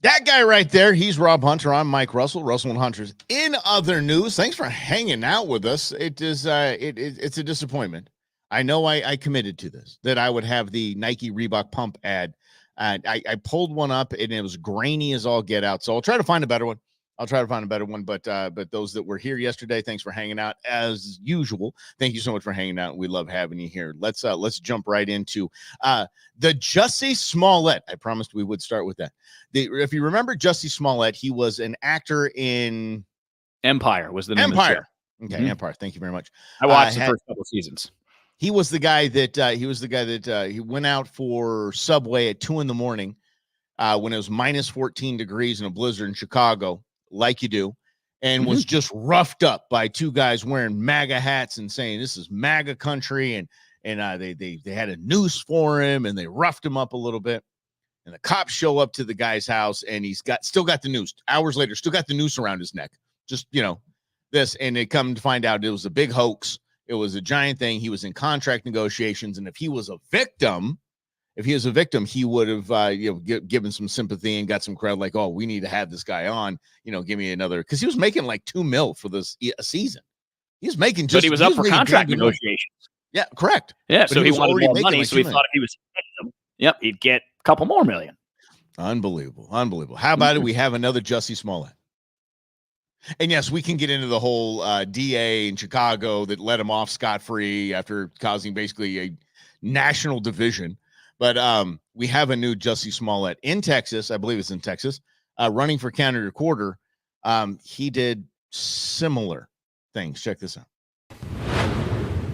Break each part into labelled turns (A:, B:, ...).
A: That guy right there, he's Rob Hunter. I'm Mike Russell, Russell and Hunters. In other news, thanks for hanging out with us. It's a disappointment. I know I committed to this, that I would have the Nike Reebok pump ad. I pulled one up and it was grainy as all get out. So I'll try to find a better one. But those that were here yesterday, thanks for hanging out as usual. Thank you so much for hanging out. We love having you here. Let's jump right into the Jussie Smollet. I promised we would start with that. If you remember Jussie Smollet, he was an actor in
B: Empire. Was the name
A: Empire.
B: Of the
A: show. Okay, Empire. Thank you very much.
B: I watched the first couple seasons.
A: He was the guy that he went out for Subway at 2 a.m. when it was minus 14 degrees in a blizzard in Chicago, like you do, and was just roughed up by two guys wearing MAGA hats and saying this is MAGA country, and they had a noose for him and they roughed him up a little bit. And the cops show up to the guy's house and he's still got the noose. Hours later, still got the noose around his neck. Just, this, and they come to find out it was a big hoax. It was a giant thing. He was in contract negotiations, and if he was a victim, he would have given some sympathy and got some credit. Like, oh, we need to have this guy on. Give me another, because he was making like $2 million for this a season. He was making
B: but he was up for contract negotiations.
A: Yeah, correct.
B: Yeah, so he wanted more money. So he thought if he was a victim, he'd get a couple more million.
A: Unbelievable. How about it? We have another Jussie Smollett. And yes, we can get into the whole DA in Chicago that let him off scot-free after causing basically a national division. But we have a new Jussie Smollett in Texas. I believe it's in Texas, running for county recorder. He did similar things. Check this out.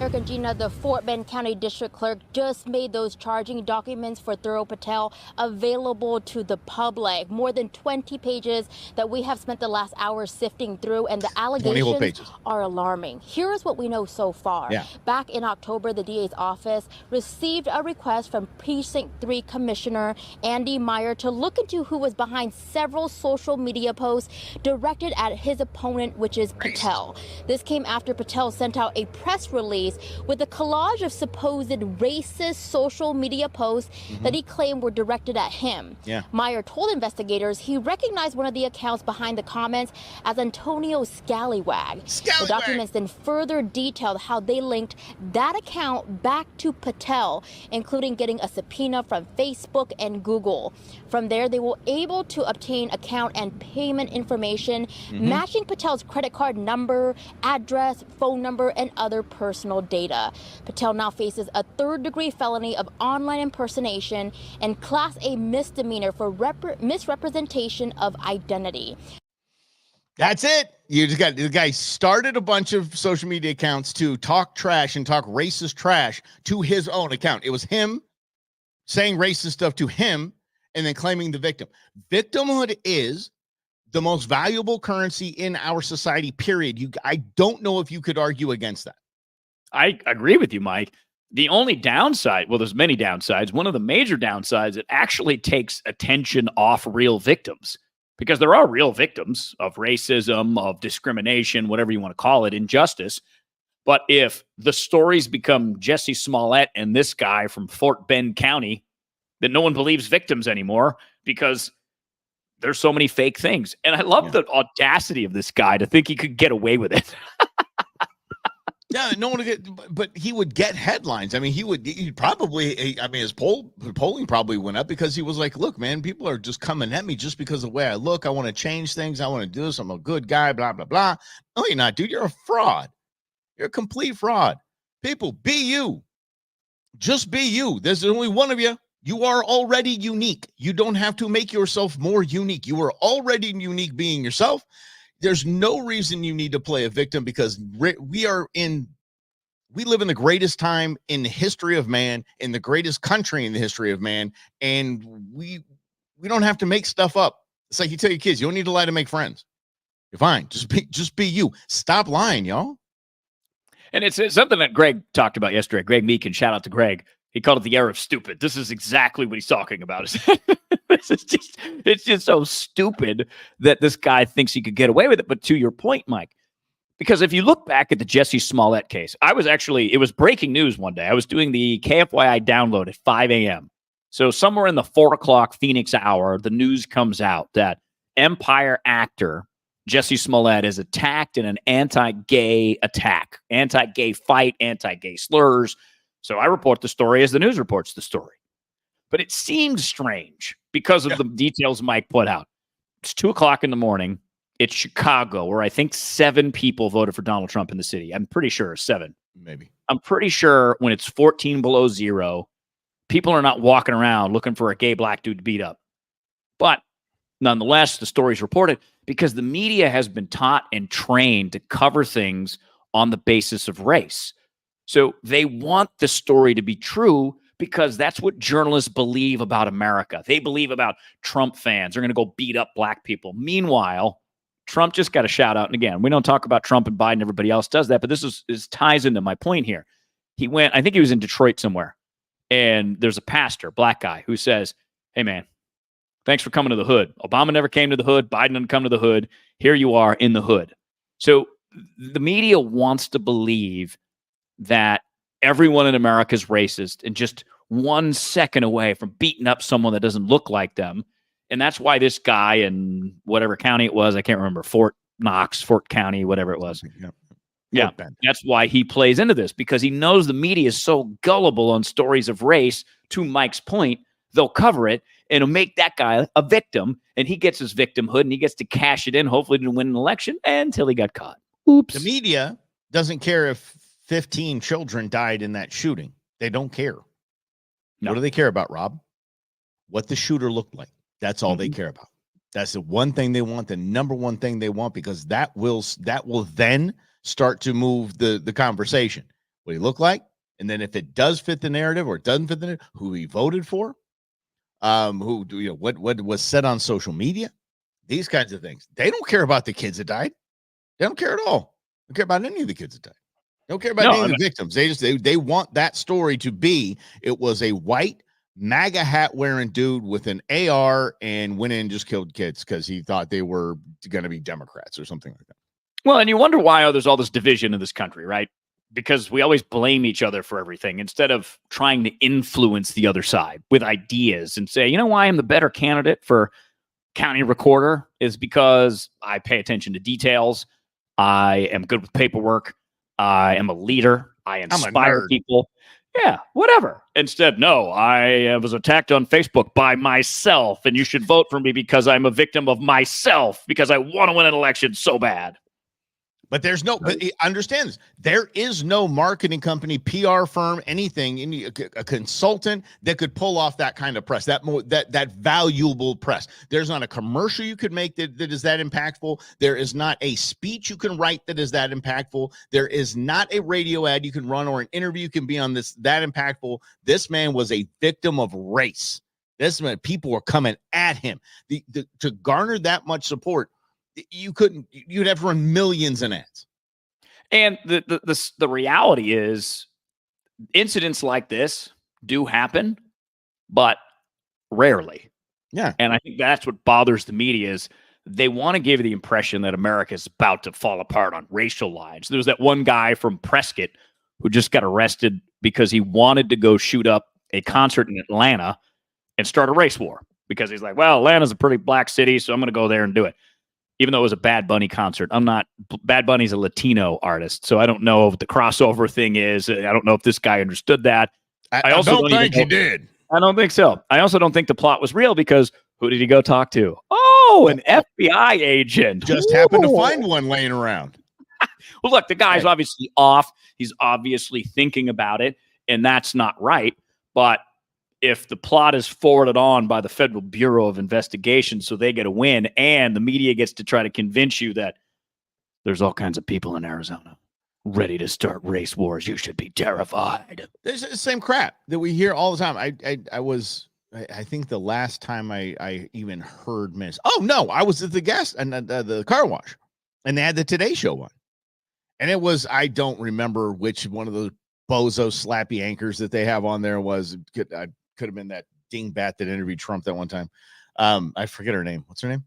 C: Eric and Gina, the Fort Bend County District Clerk just made those charging documents for Thurl Patel available to the public. More than 20 pages that we have spent the last hour sifting through, and the allegations are alarming. Here is what we know so far. Back in October, the DA's office received a request from Precinct 3 Commissioner Andy Meyer to look into who was behind several social media posts directed at his opponent, which is Patel. This came after Patel sent out a press release with a collage of supposed racist social media posts that he claimed were directed at him. Meyer told investigators he recognized one of the accounts behind the comments as Antonio Scallywag. The documents then further detailed how they linked that account back to Patel, including getting a subpoena from Facebook and Google. From there, they were able to obtain account and payment information matching Patel's credit card number, address, phone number, and other personal data. Patel now faces a third-degree felony of online impersonation and Class A misdemeanor for misrepresentation of identity.
A: That's it. You just got the guy started a bunch of social media accounts to talk trash and talk racist trash to his own account. It was him saying racist stuff to him and then claiming the victim. Victimhood is the most valuable currency in our society, period. I don't know if you could argue against that.
B: I agree with you, Mike. The only downside, well, there's many downsides. One of the major downsides, it actually takes attention off real victims, because there are real victims of racism, of discrimination, whatever you want to call it, injustice. But if the stories become Jussie Smollett and this guy from Fort Bend County, then no one believes victims anymore because there's so many fake things. And I love the audacity of this guy to think he could get away with it.
A: Yeah, no one would get, but he would get headlines. I mean, he'd probably, I mean, his polling probably went up because he was like, look, man, people are just coming at me just because of the way I look. I want to change things. I want to do this. I'm a good guy, blah, blah, blah. No, you're not, dude. You're a fraud. You're a complete fraud. People, be you. Just be you. There's only one of you. You are already unique. You don't have to make yourself more unique. You are already unique being yourself. There's no reason you need to play a victim, because we live in the greatest time in the history of man, in the greatest country in the history of man, and we don't have to make stuff up. It's like you tell your kids, you don't need to lie to make friends. You're fine. Just be you. Stop lying, y'all.
B: And it's something that Greg talked about yesterday. Greg Meekin, shout out to Greg. He called it the era of stupid. This is exactly what he's talking about. It's just so stupid that this guy thinks he could get away with it. But to your point, Mike, because if you look back at the Jussie Smollett case, it was breaking news one day. I was doing the KFYI download at 5 a.m. So somewhere in the 4:00 Phoenix hour, the news comes out that Empire actor Jussie Smollet is attacked in an anti-gay attack, anti-gay fight, anti-gay slurs. So I report the story as the news reports the story. But it seemed strange because of the details Mike put out. It's 2:00 in the morning. It's Chicago, where I think 7 people voted for Donald Trump in the city. I'm pretty sure 7.
A: Maybe.
B: I'm pretty sure when it's 14 below zero, people are not walking around looking for a gay black dude to beat up. But nonetheless, the story's reported because the media has been taught and trained to cover things on the basis of race. So they want the story to be true because that's what journalists believe about America. They believe about Trump fans are going to go beat up black people. Meanwhile, Trump just got a shout out. And again, we don't talk about Trump and Biden. Everybody else does that. But this ties into my point here. He went, I think he was in Detroit somewhere. And there's a pastor, black guy, who says, hey, man, thanks for coming to the hood. Obama never came to the hood. Biden didn't come to the hood. Here you are in the hood. So the media wants to believe that everyone in America is racist and just 1 second away from beating up someone that doesn't look like them. And that's why this guy in whatever county it was, I can't remember, Fort County, whatever it was. Yeah, that's why he plays into this, because he knows the media is so gullible on stories of race. To Mike's point, they'll cover it and it'll make that guy a victim, and he gets his victimhood and he gets to cash it in, hopefully to win an election, until he got caught. Oops.
A: The media doesn't care if 15 children died in that shooting. They don't care. No. What do they care about, Rob? What the shooter looked like. That's all they care about. That's the one thing they want, the number one thing they want, because that will then start to move the conversation. What he looked like, and then if it does fit the narrative or it doesn't fit the narrative, who he voted for, what was said on social media, these kinds of things. They don't care about the kids that died. They don't care at all. They don't care about any of the kids that died. They don't care about any of the victims. They want that story to be, it was a white MAGA hat wearing dude with an AR and went in and just killed kids because he thought they were going to be Democrats or something like that.
B: Well, and you wonder why there's all this division in this country, right? Because we always blame each other for everything instead of trying to influence the other side with ideas and say, you know why I'm the better candidate for county recorder is because I pay attention to details. I am good with paperwork. I am a leader. I inspire people. Yeah, whatever. Instead, no, I was attacked on Facebook by myself, and you should vote for me because I'm a victim of myself because I want to win an election so bad.
A: But there's no, but understand this. There is no marketing company, PR firm, anything, a consultant that could pull off that kind of press, that valuable press. There's not a commercial you could make that is that impactful. There is not a speech you can write that is that impactful. There is not a radio ad you can run or an interview you can be on that impactful. This man was a victim of race. This man, people were coming at him. To garner that much support, you'd have to run millions in ads.
B: And the reality is incidents like this do happen, but rarely.
A: Yeah.
B: And I think that's what bothers the media is they want to give you the impression that America is about to fall apart on racial lines. There was that one guy from Prescott who just got arrested because he wanted to go shoot up a concert in Atlanta and start a race war because he's like, well, Atlanta's a pretty black city, so I'm going to go there and do it. Even though it was a Bad Bunny concert. Bad Bunny's a Latino artist, so I don't know what the crossover thing is. I don't know if this guy understood that.
A: I also don't think he did.
B: I don't think so. I also don't think the plot was real because who did he go talk to? Oh, an FBI agent.
A: Just happened to find one laying around.
B: Well, look, the guy's obviously off. He's obviously thinking about it, and that's not right. But if the plot is forwarded on by the Federal Bureau of Investigation so they get a win and the media gets to try to convince you that there's all kinds of people in Arizona ready to start race wars, you should be terrified.
A: There's the same crap that we hear all the time. I think the last time I even heard miss. Oh, no, I was at the the car wash and they had the Today Show on. And it was, I don't remember which one of those bozo slappy anchors that they have on there was. Could have been that dingbat that interviewed Trump that one time. I forget her name. What's her name?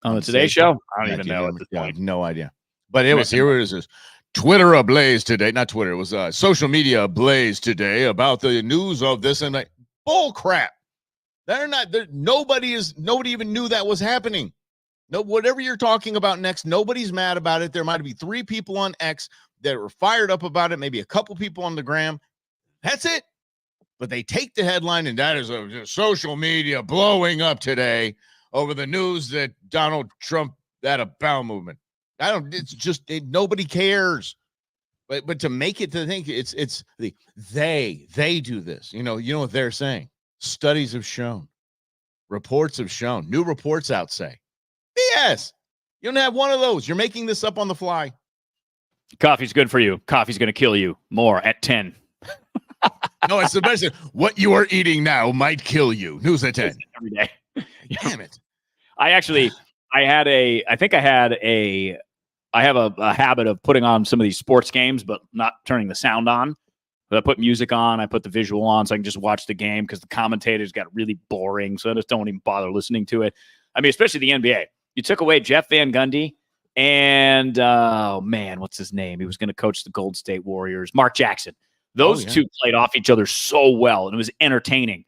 B: On the Today Show? I don't even know at this point.
A: I have no idea. But it was, here it is. Twitter ablaze today. Not Twitter. It was social media ablaze today about the news of this. And like, bull crap. They're not. Nobody even knew that was happening. No, whatever you're talking about next, nobody's mad about it. There might be 3 people on X that were fired up about it, maybe a couple people on the gram. That's it. But they take the headline, and that is a social media blowing up today over the news that Donald Trump had a bowel movement. It's just nobody cares. But to make it to think it's they do this. You know what they're saying. Studies have shown, reports have shown, new reports out say. BS. You don't have one of those. You're making this up on the fly.
B: Coffee's good for you. Coffee's going to kill you. More at 10.
A: No, it's the best. What you are eating now might kill you. News at 10.
B: Every day.
A: Damn it.
B: I have a habit of putting on some of these sports games, but not turning the sound on. But I put music on. I put the visual on so I can just watch the game because the commentators got really boring. So I just don't even bother listening to it. I mean, especially the NBA. You took away Jeff Van Gundy and, what's his name? He was going to coach the Golden State Warriors. Mark Jackson. Those two played off each other so well, and it was entertaining.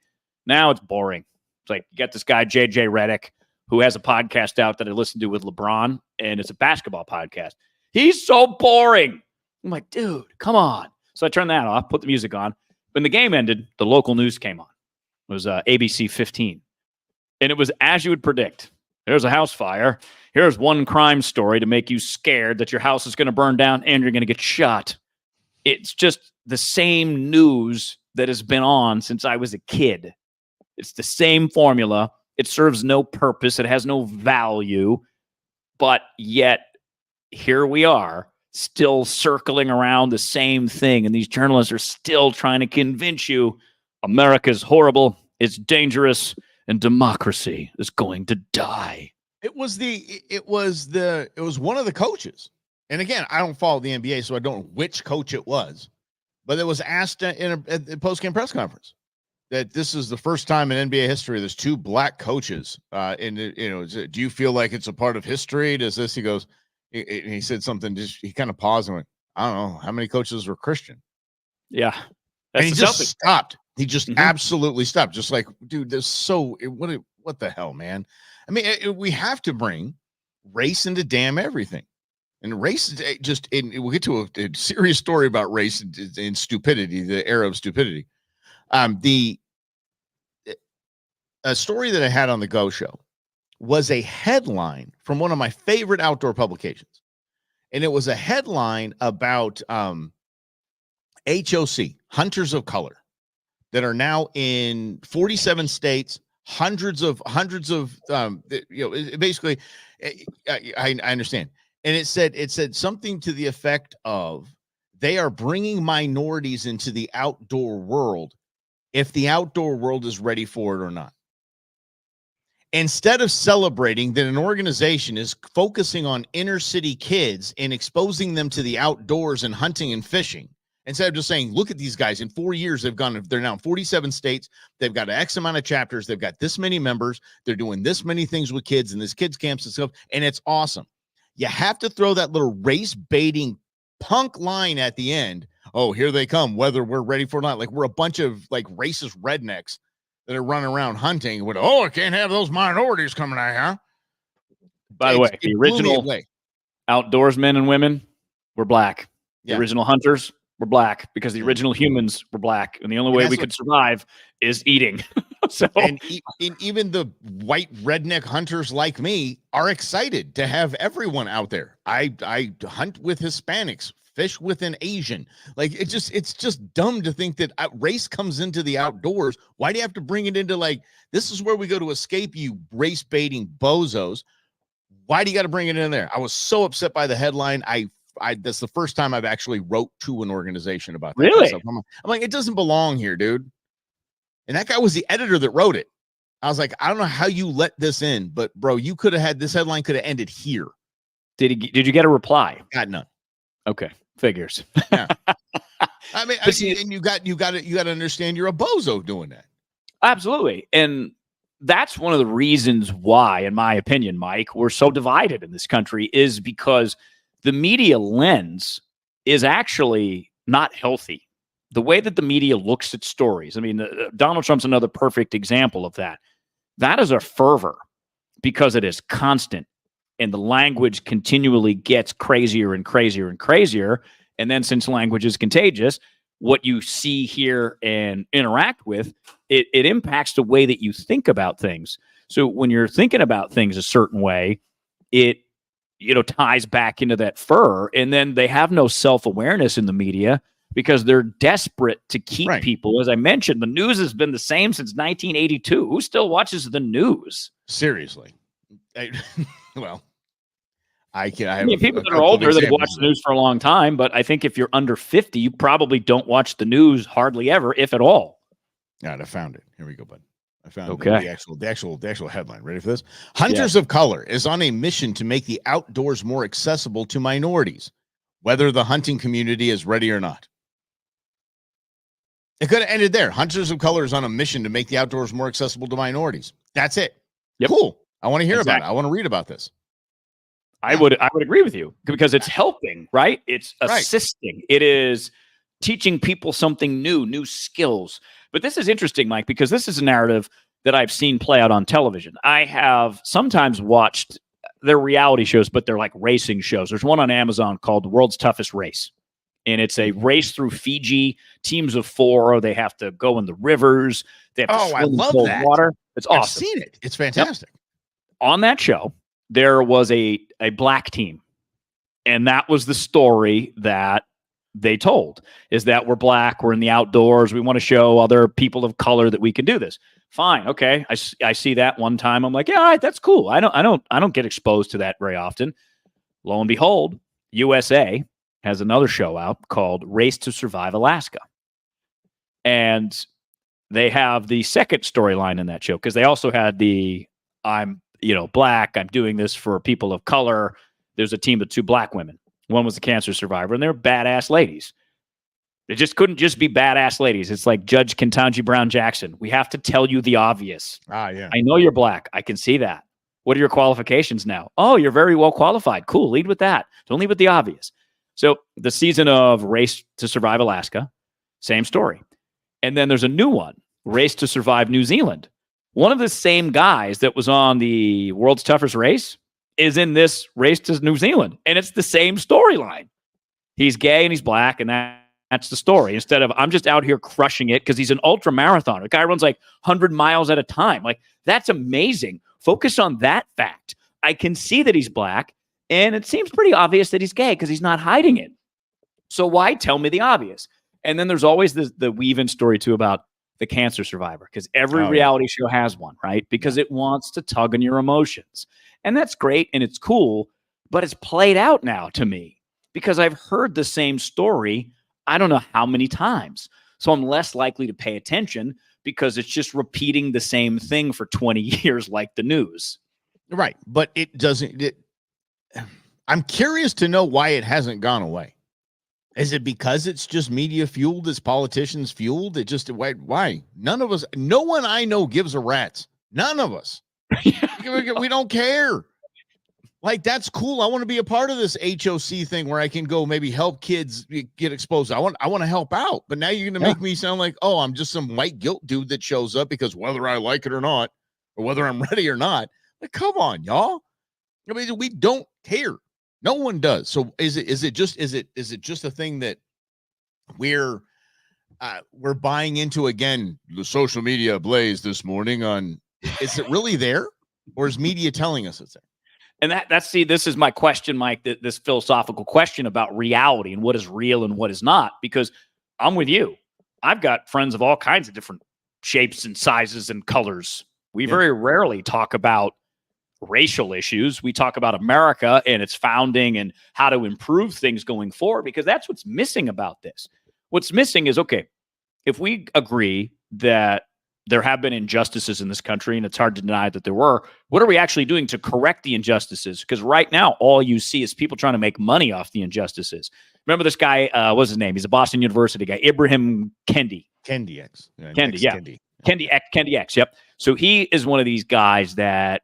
B: Now it's boring. It's like you got this guy, JJ Redick, who has a podcast out that I listen to with LeBron, and it's a basketball podcast. He's so boring. I'm like, dude, come on. So I turned that off, put the music on. When the game ended, the local news came on. It was ABC 15. And it was as you would predict. There's a house fire. Here's one crime story to make you scared that your house is going to burn down and you're going to get shot. It's just the same news that has been on since I was a kid. It's the same formula. It serves no purpose. It has no value. But yet, here we are, still circling around the same thing. And these journalists are still trying to convince you America's horrible, it's dangerous, and democracy is going to die. It was
A: one of the coaches. And again, I don't follow the NBA, so I don't know which coach it was. But it was asked in a post-game press conference that this is the first time in NBA history there's 2 black coaches. Do you feel like it's a part of history? Does this? He goes, he said something. He kind of paused and went, I don't know how many coaches were Christian.
B: Yeah,
A: and he just stopped. He just absolutely stopped. Just like, dude, what the hell, man? I mean, we have to bring race into damn everything. And race we'll get to a serious story about race and stupidity, the era of stupidity. A story that I had on the Go Show was a headline from one of my favorite outdoor publications. And it was a headline about HOC, Hunters of Color, that are now in 47 states, hundreds of basically, I understand. And it said something to the effect of they are bringing minorities into the outdoor world if the outdoor world is ready for it or not. Instead of celebrating that an organization is focusing on inner city kids and exposing them to the outdoors and hunting and fishing, instead of just saying, look at these guys, in 4 years, they're now in 47 states. They've got X amount of chapters. They've got this many members. They're doing this many things with kids and this kids camps and stuff. And it's awesome. You have to throw that little race baiting punk line at the end. Oh, here they come, whether we're ready for it or not. Like we're a bunch of like racist rednecks that are running around hunting with, I can't have those minorities coming out here.
B: By the way, the original outdoorsmen and women were black. The original hunters were black because the original humans were black. And the only way we could survive is eating. And
A: even the white redneck hunters like me are excited to have everyone out there. I hunt with Hispanics, fish with an Asian. Like it's just dumb to think that race comes into the outdoors. Why do you have to bring it into like, this is where we go to escape you race baiting bozos? Why do you got to bring it in there? I was so upset by the headline. That's the first time I've actually wrote to an organization about that.
B: Really?
A: I'm like, it doesn't belong here, dude. And that guy was the editor that wrote it. I was like, I don't know how you let this in, but bro, you could have had this headline could have ended here.
B: Did you get a reply?
A: Got none.
B: Okay, figures.
A: Yeah. I mean, and you got to understand you're a bozo doing that.
B: Absolutely. And that's one of the reasons why, in my opinion, Mike, we're so divided in this country is because the media lens is actually not healthy. The way that the media looks at stories. I mean, Donald Trump's another perfect example of that. That is a fervor because it is constant and the language continually gets crazier and crazier and crazier. And then since language is contagious, what you see, hear, and interact with, it impacts the way that you think about things. So when you're thinking about things a certain way, it ties back into that fur. And then they have no self-awareness in the media because they're desperate to keep people. As I mentioned, the news has been the same since 1982. Who still watches the news?
A: Seriously. I
B: mean, people that are older that have watched the news for a long time, but I think if you're under 50, you probably don't watch the news hardly ever, if at all.
A: Yeah, I found it. Here we go, bud. I found
B: the
A: actual headline. Ready for this? Hunters of Color is on a mission to make the outdoors more accessible to minorities, whether the hunting community is ready or not. It could have ended there. Hunters of Color is on a mission to make the outdoors more accessible to minorities. That's it.
B: Yep.
A: Cool. I want to hear about it. I want to read about this.
B: I would agree with you because it's helping, right? It's assisting. It is teaching people something new skills. But this is interesting, Mike, because this is a narrative that I've seen play out on television. I have sometimes watched their reality shows, but they're like racing shows. There's one on Amazon called The World's Toughest Race. And it's a race through Fiji, teams of 4. They have to go in the rivers. They have to swim in cold water. It's awesome.
A: I've seen it. It's fantastic.
B: Yep. On that show, there was a black team. And that was the story that they told, is that we're black, we're in the outdoors, we want to show other people of color that we can do this. Fine, okay. I see that one time. I'm like, yeah, all right, that's cool. I don't get exposed to that very often. Lo and behold, USA has another show out called Race to Survive Alaska. And they have the second storyline in that show because they also had the I'm black, I'm doing this for people of color. There's a team of 2 black women. One was a cancer survivor, and they're badass ladies. They just couldn't just be badass ladies. It's like Judge Ketanji Brown Jackson. We have to tell you the obvious.
A: Yeah.
B: I know you're black. I can see that. What are your qualifications now? Oh, you're very well qualified. Cool. Lead with that. Don't lead with the obvious. So the season of Race to Survive Alaska, same story. And then there's a new one, Race to Survive New Zealand. One of the same guys that was on the World's Toughest Race is in this Race to New Zealand. And it's the same storyline. He's gay and he's black, and that's the story. Instead of, I'm just out here crushing it because he's an ultra marathoner. The guy runs like 100 miles at a time. Like, that's amazing. Focus on that fact. I can see that he's black, and it seems pretty obvious that he's gay because he's not hiding it. So why tell me the obvious? And then there's always the weave-in story, too, about the cancer survivor, because every reality show has one, right? Because it wants to tug on your emotions. And that's great, and it's cool, but it's played out now to me because I've heard the same story I don't know how many times. So I'm less likely to pay attention because it's just repeating the same thing for 20 years like the news.
A: Right. But it doesn't. I'm curious to know why it hasn't gone away. Is it because it's just media fueled? It's politicians fueled? It just, why? None of us, no one I know gives a rat's. None of us. We don't care. Like, that's cool. I want to be a part of this HOC thing where I can go maybe help kids get exposed. I want to help out. But now you're going to make me sound like, oh, I'm just some white guilt dude that shows up because whether I like it or not, or whether I'm ready or not. Like, come on, y'all. I mean, we don't care. No one does. So is it just a thing that we're buying into again? The social media blaze this morning on. Is it really there, or is media telling us it's there?
B: And this is my question, Mike, this philosophical question about reality and what is real and what is not, because I'm with you. I've got friends of all kinds of different shapes and sizes and colors. We very rarely talk about racial issues. We talk about America and its founding and how to improve things going forward, because that's what's missing about this. What's missing is, okay, if we agree that there have been injustices in this country, and it's hard to deny that there were, what are we actually doing to correct the injustices? Because right now, all you see is people trying to make money off the injustices. Remember this guy, what's his name? He's a Boston University guy, Ibrahim Kendi.
A: Kendi X.
B: Kendi X, yep. So he is one of these guys that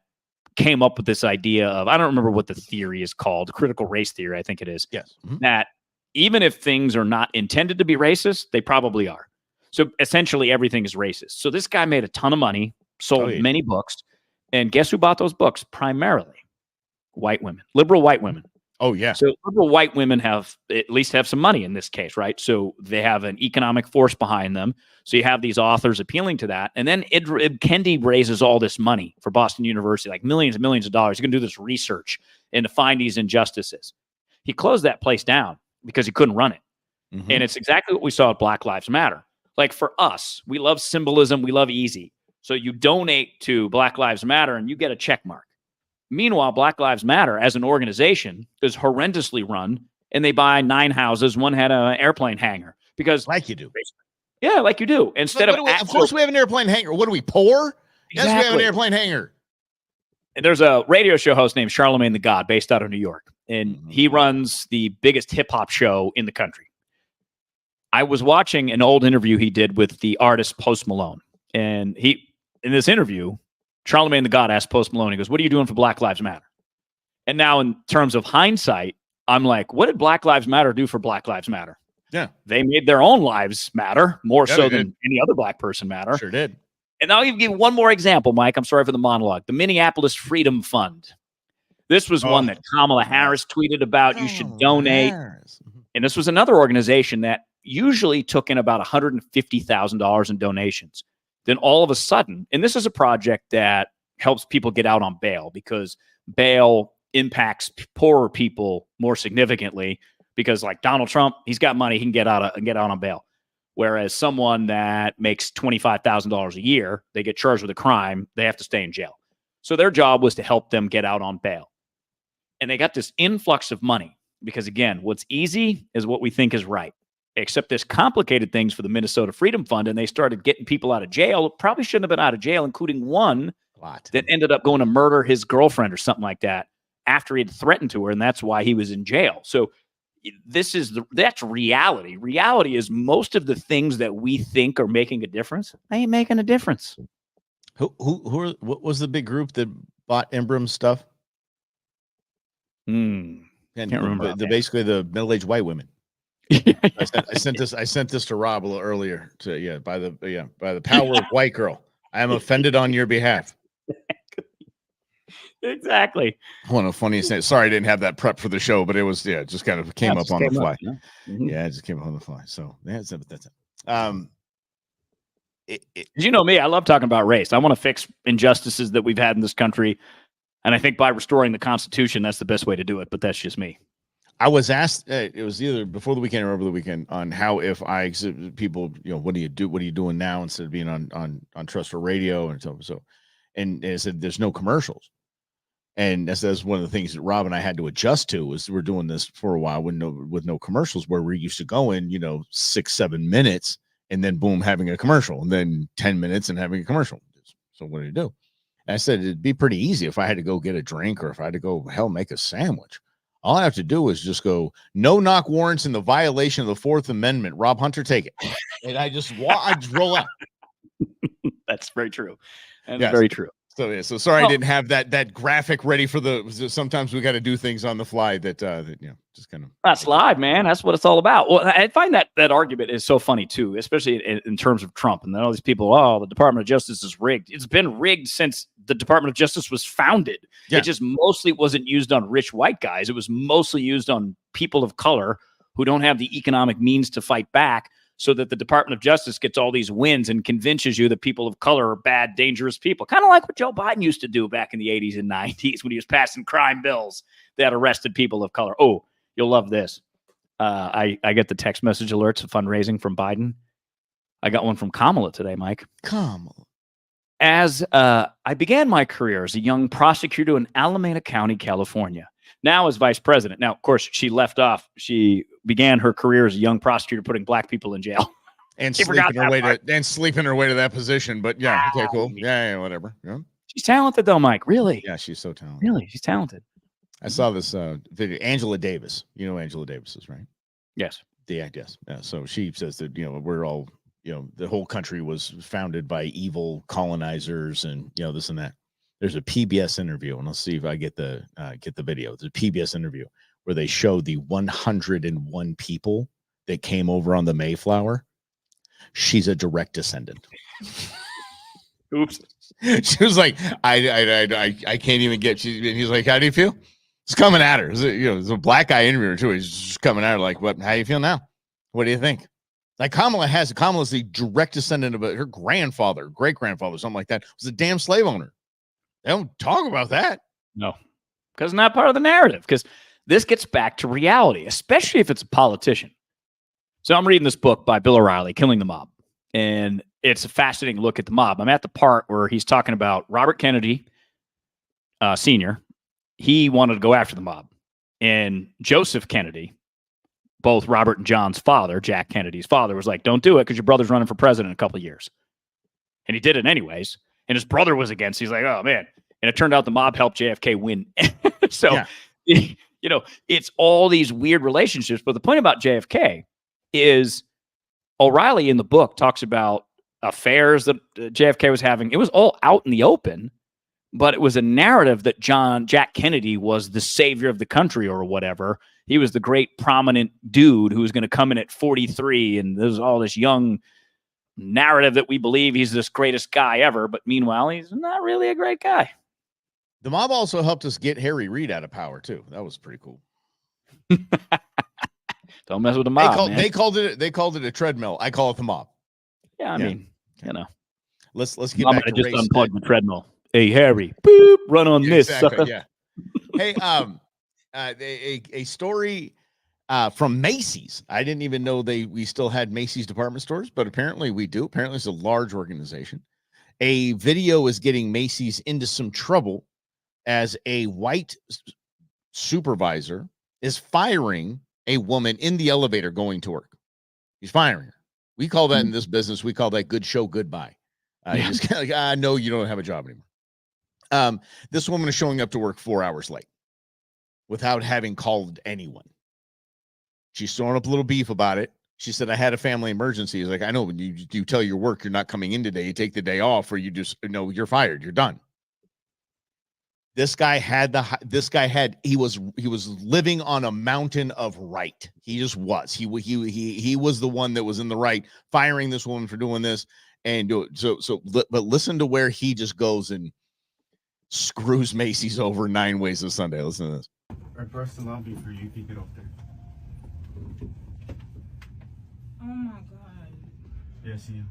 B: came up with this idea of, I don't remember what the theory is called, critical race theory, I think it is.
A: Yes. Mm-hmm.
B: That even if things are not intended to be racist, they probably are. So essentially everything is racist. So this guy made a ton of money sold many books. And guess who bought those books? Primarily white women, liberal white women.
A: Oh, yeah.
B: So liberal white women have at least have some money in this case, right? So they have an economic force behind them. So you have these authors appealing to that. And then Ib Kendi raises all this money for Boston University, like millions and millions of dollars. He's going to do this research and to find these injustices. He closed that place down because he couldn't run it.
A: Mm-hmm.
B: And it's exactly what we saw at Black Lives Matter. Like for us, we love symbolism. We love easy. So you donate to Black Lives Matter and you get a check mark. Meanwhile, Black Lives Matter as an organization is horrendously run, and they buy 9 houses. One had an airplane hangar because,
A: like you do,
B: yeah, like you do. Instead of
A: course, we have an airplane hangar. What are we, poor?
B: Exactly.
A: Yes, we have an airplane hangar.
B: And there's a radio show host named Charlemagne the God, based out of New York, and he runs the biggest hip hop show in the country. I was watching an old interview he did with the artist Post Malone, and in this interview, Charlemagne the God asked Post Malone, he goes, "What are you doing for Black Lives Matter?" And now in terms of hindsight, I'm like, what did Black Lives Matter do for Black Lives Matter?
A: Yeah.
B: They made their own lives matter more so than any other black person matter.
A: Sure did.
B: And I'll give you one more example, Mike. I'm sorry for the monologue. The Minneapolis Freedom Fund. This was one that Kamala Harris tweeted about. You should donate. And this was another organization that usually took in about $150,000 in donations. Then all of a sudden, and this is a project that helps people get out on bail because bail impacts poorer people more significantly because like Donald Trump, he's got money, he can get out on bail. Whereas someone that makes $25,000 a year, they get charged with a crime, they have to stay in jail. So their job was to help them get out on bail. And they got this influx of money because, again, what's easy is what we think is right. Except this complicated things for the Minnesota Freedom Fund, and they started getting people out of jail. Probably shouldn't have been out of jail, including one that ended up going to murder his girlfriend or something like that after he had threatened to her, and that's why he was in jail. So that's reality. Reality is most of the things that we think are making a difference, they ain't making a difference.
A: What was the big group that bought Embram's stuff?
B: Can't remember.
A: Basically the middle-aged white women. I sent this to Rob a little earlier. By the power of white girl, I am offended on your behalf.
B: Exactly.
A: One of the funniest things. Sorry, I didn't have that prep for the show, but it was it just kind of came up on the fly. Yeah, it just came up on the fly. So that's it.
B: You know me, I love talking about race. I want to fix injustices that we've had in this country, and I think by restoring the Constitution, that's the best way to do it. But that's just me.
A: I was asked, it was either before the weekend or over the weekend, on how if I exhibit people, what do you do? What are you doing now instead of being on Trust for Radio and so. And it said there's no commercials, and that's one of the things that Rob and I had to adjust to. Was we're doing this for a while with no commercials, where we used to go in 6-7 minutes and then boom, having a commercial, and then 10 minutes and having a commercial. So what do you do? And I said it'd be pretty easy if I had to go get a drink or if I had to go make a sandwich. All I have to do is just go, no knock warrants in the violation of the Fourth Amendment. Rob Hunter, take it. And I just roll out.
B: That's very true. And very true.
A: So sorry I didn't have that graphic ready for sometimes we got to do things on the fly that just kind of.
B: That's live, man. That's what it's all about. Well, I find that argument is so funny too, especially in terms of Trump and then all these people. Oh, the Department of Justice is rigged. It's been rigged since the Department of Justice was founded. Yeah. It just mostly wasn't used on rich white guys. It was mostly used on people of color who don't have the economic means to fight back, so that the Department of Justice gets all these wins and convinces you that people of color are bad, dangerous people. Kind of like what Joe Biden used to do back in the 80s and 90s when he was passing crime bills that arrested people of color. Oh, you'll love this. I get the text message alerts of fundraising from Biden. I got one from Kamala today, Mike.
A: Kamala.
B: As I began my career as a young prosecutor in Alameda County, California. Now as vice president. Now, of course, she left off. She began her career as a young prosecutor putting black people in jail.
A: And sleeping her way to that position. But yeah, okay, cool. Yeah, whatever. Yeah.
B: She's talented though, Mike. Really?
A: Yeah, she's so talented.
B: Really, she's talented.
A: I saw this video. Angela Davis. You know who Angela Davis is, right?
B: Yes.
A: Yes. Yeah, so she says that, we're all, the whole country was founded by evil colonizers and, this and that. There's a PBS interview, and I'll see if I get the video. It's a PBS interview where they show the 101 people that came over on the Mayflower. She's a direct descendant.
B: Oops.
A: She was like, I can't even get. He's like, how do you feel? It's coming at her. There's a black guy interviewer too. He's just coming at her like, what? How do you feel now? What do you think? Like Kamala's the direct descendant of her grandfather, great grandfather, something like that, was a damn slave owner. They don't talk about that.
B: No, because it's not part of the narrative. Because this gets back to reality, especially if it's a politician. So I'm reading this book by Bill O'Reilly, Killing the Mob. And it's a fascinating look at the mob. I'm at the part where he's talking about Robert Kennedy, Sr. He wanted to go after the mob. And Joseph Kennedy, both Robert and John's father, Jack Kennedy's father, was like, don't do it because your brother's running for president in a couple of years. And he did it anyways. And his brother was against. He's like, oh, man. And it turned out the mob helped JFK win. So, it's all these weird relationships. But the point about JFK is O'Reilly in the book talks about affairs that JFK was having. It was all out in the open, but it was a narrative that Jack Kennedy was the savior of the country or whatever. He was the great prominent dude who was going to come in at 43. And there's all this young narrative that we believe he's this greatest guy ever. But meanwhile, he's not really a great guy.
A: The mob also helped us get Harry Reid out of power too. That was pretty cool.
B: Don't mess with the mob.
A: They called it a treadmill. I call it the mob.
B: Yeah, I mean,
A: Let's get back to
B: just
A: race.
B: Unplug the treadmill. Hey, Harry, boop, run on this, sucker.
A: Yeah. Hey, a story from Macy's. I didn't even know we still had Macy's department stores, but apparently we do. Apparently it's a large organization. A video is getting Macy's into some trouble as a white supervisor is firing a woman in the elevator going to work. He's firing her. We call that in this business, we call that good show goodbye. You just kind of like, no, you don't have a job anymore. This woman is showing up to work 4 hours late without having called anyone. She's throwing up a little beef about it. She said, I had a family emergency. He's like, I know, when you tell your work you're not coming in today, you take the day off, or you just, you're fired. You're done. This guy he was living on a mountain of right. He just was. He was the one that was in the right, firing this woman for doing this and do it. But listen to where he just goes and screws Macy's over 9 ways of Sunday. Listen to this.
D: I press the lobby for you. Keep it up there.
E: Oh my God.
D: Yeah, see you.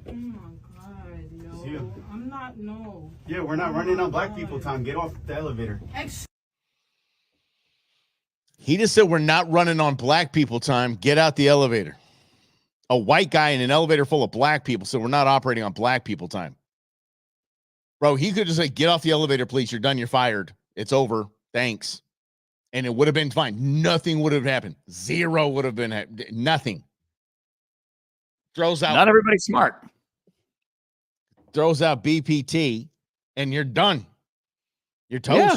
E: Oh my God, yo.
D: See you.
E: I'm not, no.
D: Yeah, we're not running on black people time. Get off the elevator.
A: He just said, we're not running on black people time. Get out the elevator. A white guy in an elevator full of black people said, we're not operating on black people time. Bro, he could just say, get off the elevator, please. You're done. You're fired. It's over. Thanks. And it would have been fine. Nothing would have happened. Zero would have been nothing. Throws out.
B: Not everybody's smart.
A: Throws out BPT, and you're done. You're toast.
B: Yeah.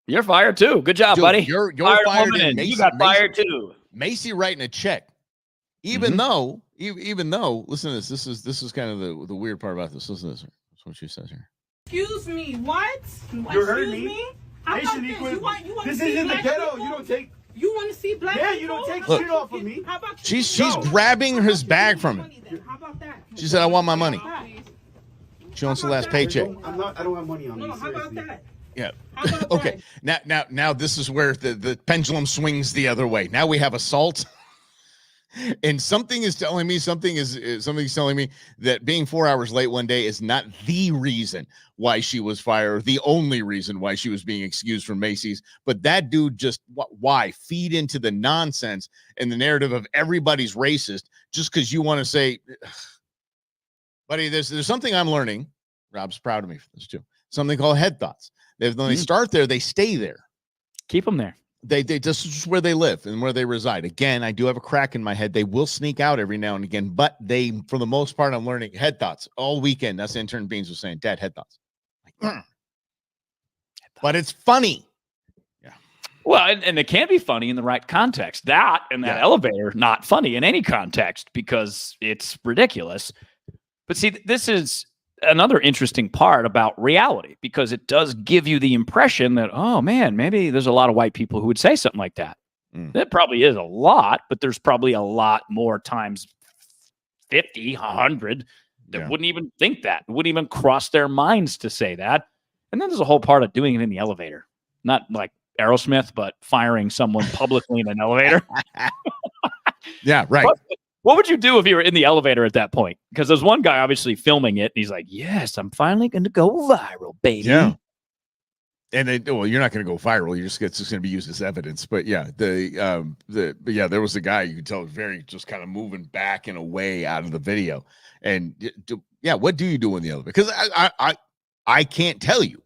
B: You're fired too. Good job, buddy.
A: You're
B: fired.
A: Macy,
B: you got fired too.
A: Macy writing a check. Even though, listen to this. This is kind of the weird part about this. Listen to this. That's what she says here.
E: Excuse me, what?
D: You heard me?
E: How about this? You want
D: this
E: to see
D: isn't the
E: black
D: ghetto.
E: people?
D: You don't take.
E: You want to see black people?
D: Yeah, you don't take
E: How
D: shit
E: about
D: off of me.
E: How about you?
A: She's grabbing his bag from him.
E: How about that?
A: She said, I want my money. She wants the last paycheck.
D: I don't have money on me.
E: No, how about that?
A: Yeah.
E: How about
A: Okay. Now this is where the pendulum swings the other way. Now we have assault. And something's telling me that being 4 hours late one day is not the reason why she was fired, the only reason why she was being excused from Macy's. But that dude just, why? Feed into the nonsense and the narrative of everybody's racist just because you want to say, buddy, there's something I'm learning. Rob's proud of me for this too. Something called head thoughts. When they start there, they stay there.
B: Keep them there.
A: They just where they live and where they reside. Again, I do have a crack in my head. They will sneak out every now and again, but they, for the most part, I'm learning head thoughts all weekend. That's intern Beans was saying, Dad, head thoughts. Like, but it's funny. Yeah.
B: Well, and it can be funny in the right context. That and that elevator, not funny in any context because it's ridiculous. But see, this is another interesting part about reality because it does give you the impression that, oh man, maybe there's a lot of white people who would say something like that. That probably is a lot, but there's probably a lot more times 50, 100 that
A: Yeah.
B: wouldn't even think that, wouldn't even cross their minds to say that. And then there's a whole part of doing it in the elevator, not like Aerosmith, but firing someone publicly in an elevator.
A: Yeah, right.
B: What would you do if you were in the elevator at that point? Because there's one guy obviously filming it, and he's like, "Yes, I'm finally going to go viral, baby."
A: Yeah. And you're not going to go viral. It's just going to be used as evidence. But yeah, there was a guy you could tell was very just kind of moving back and away out of the video. And what do you do in the elevator? Because I can't tell you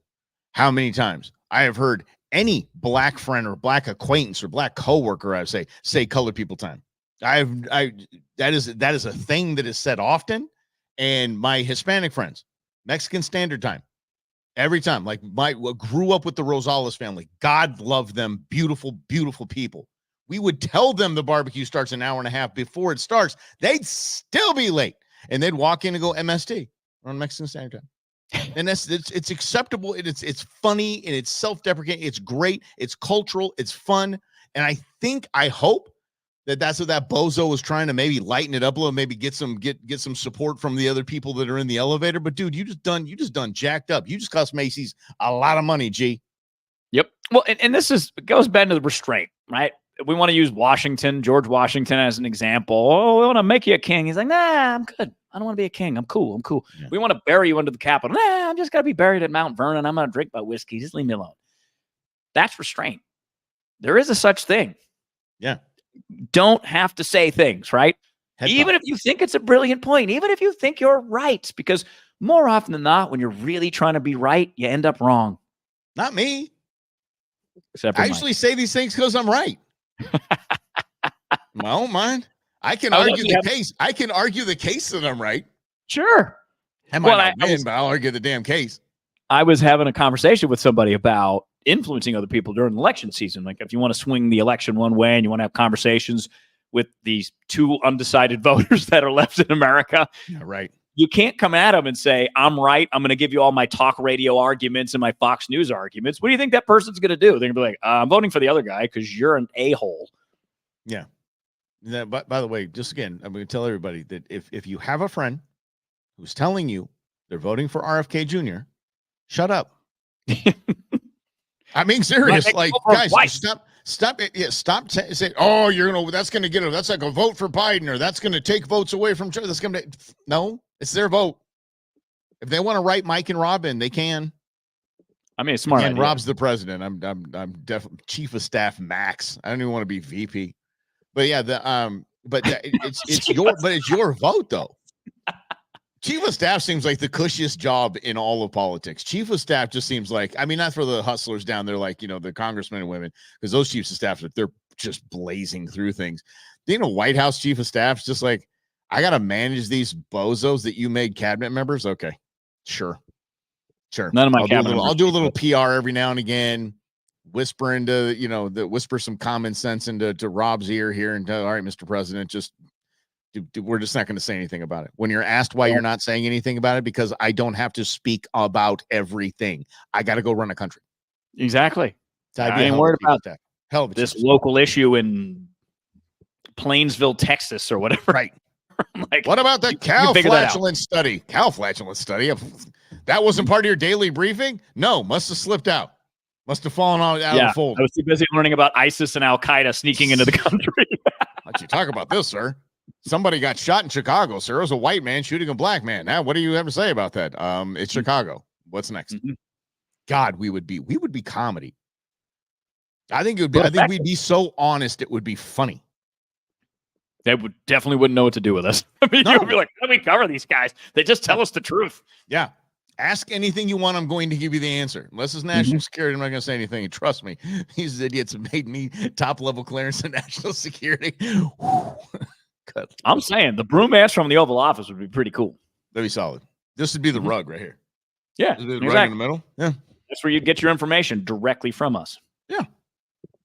A: how many times I have heard any black friend or black acquaintance or black coworker I say colored people time. That is a thing that is said often. And my Hispanic friends, Mexican Standard Time. Every time, like grew up with the Rosales family. God love them. Beautiful, beautiful people. We would tell them the barbecue starts an hour and a half before it starts. They'd still be late. And they'd walk in and go MST on Mexican Standard Time. And it's acceptable. It's funny and it's self-deprecating. It's great. It's cultural. It's fun. And I hope that's what that bozo was trying to maybe lighten it up a little, maybe get some support from the other people that are in the elevator. But dude, you just done jacked up. You just cost Macy's a lot of money, G.
B: Yep. Well, and this goes back to the restraint, right? We want to use George Washington as an example. Oh, we want to make you a king. He's like, nah, I'm good. I don't want to be a king. I'm cool. Yeah. We want to bury you under the Capitol. Nah, I'm just going to be buried at Mount Vernon. I'm going to drink my whiskey. Just leave me alone. That's restraint. There is a such thing.
A: Yeah.
B: Don't have to say things, right? Even if you think it's a brilliant point, even if you think you're right, because more often than not, when you're really trying to be right, you end up wrong.
A: Not me.
B: Except for
A: I usually say these things because I'm right. My own mind. I can argue the case. I can argue the case that I'm right.
B: Sure.
A: But I'll argue the damn case.
B: I was having a conversation with somebody about influencing other people during election season. Like if you want to swing the election one way and you want to have conversations with these two undecided voters that are left in America.
A: Yeah, right.
B: You can't come at them and say, I'm right. I'm going to give you all my talk radio arguments and my Fox News arguments. What do you think that person's going to do? They're going to be like, I'm voting for the other guy because you're an a-hole.
A: Yeah. But by the way, just again, I'm going to tell everybody that if you have a friend who's telling you they're voting for RFK Jr., shut up. I mean, serious. Like, guys, stop it. Yeah, stop saying, oh, that's going to get it. That's like a vote for Biden, or that's going to take votes away from Trump. No, it's their vote. If they want to write Mike and Robin, they can.
B: I mean, it's smart.
A: And Rob's the president. I'm definitely chief of staff max. I don't even want to be VP. But yeah, it's your vote though. Chief of staff seems like the cushiest job in all of politics. Chief of staff just seems like, I mean, not for the hustlers down there, like, the congressmen and women, because those chiefs of staff, they're just blazing through things. White House chief of staff's just like, I got to manage these bozos that you made cabinet members. Okay, sure.
B: None of my
A: I'll do a little PR every now and again, whisper into, whisper some common sense into Rob's ear here and tell, all right, Mr. President, we're just not going to say anything about it. When you're asked why you're not saying anything about it, because I don't have to speak about everything. I got to go run a country.
B: Exactly. I ain't worried about that.
A: Hell of a
B: this local issue in Plainsville, Texas, or whatever.
A: Right. Like, what about the cow flatulence study? Cow flatulence study. That wasn't part of your daily briefing? No, must have slipped out. Must have fallen out of the fold.
B: I was too busy learning about ISIS and Al Qaeda sneaking into the country.
A: How'd you talk about this, sir? Somebody got shot in Chicago, sir. It was a white man shooting a black man. Now, what do you have to say about that? It's Chicago. What's next? Mm-hmm. God, we would be comedy. I think we'd be so honest it would be funny.
B: They definitely wouldn't know what to do with us. I mean, you'd be like, how do we cover these guys? They just tell us the truth.
A: Yeah. Ask anything you want. I'm going to give you the answer. Unless it's national security, I'm not going to say anything. And trust me, these idiots have made me top level clearance in national security.
B: I'm saying the brewmaster from the Oval Office would be pretty cool.
A: That'd be solid. This would be the rug right here.
B: Yeah.
A: Exactly. Rug in the middle. Yeah.
B: That's where you get your information directly from us.
A: Yeah.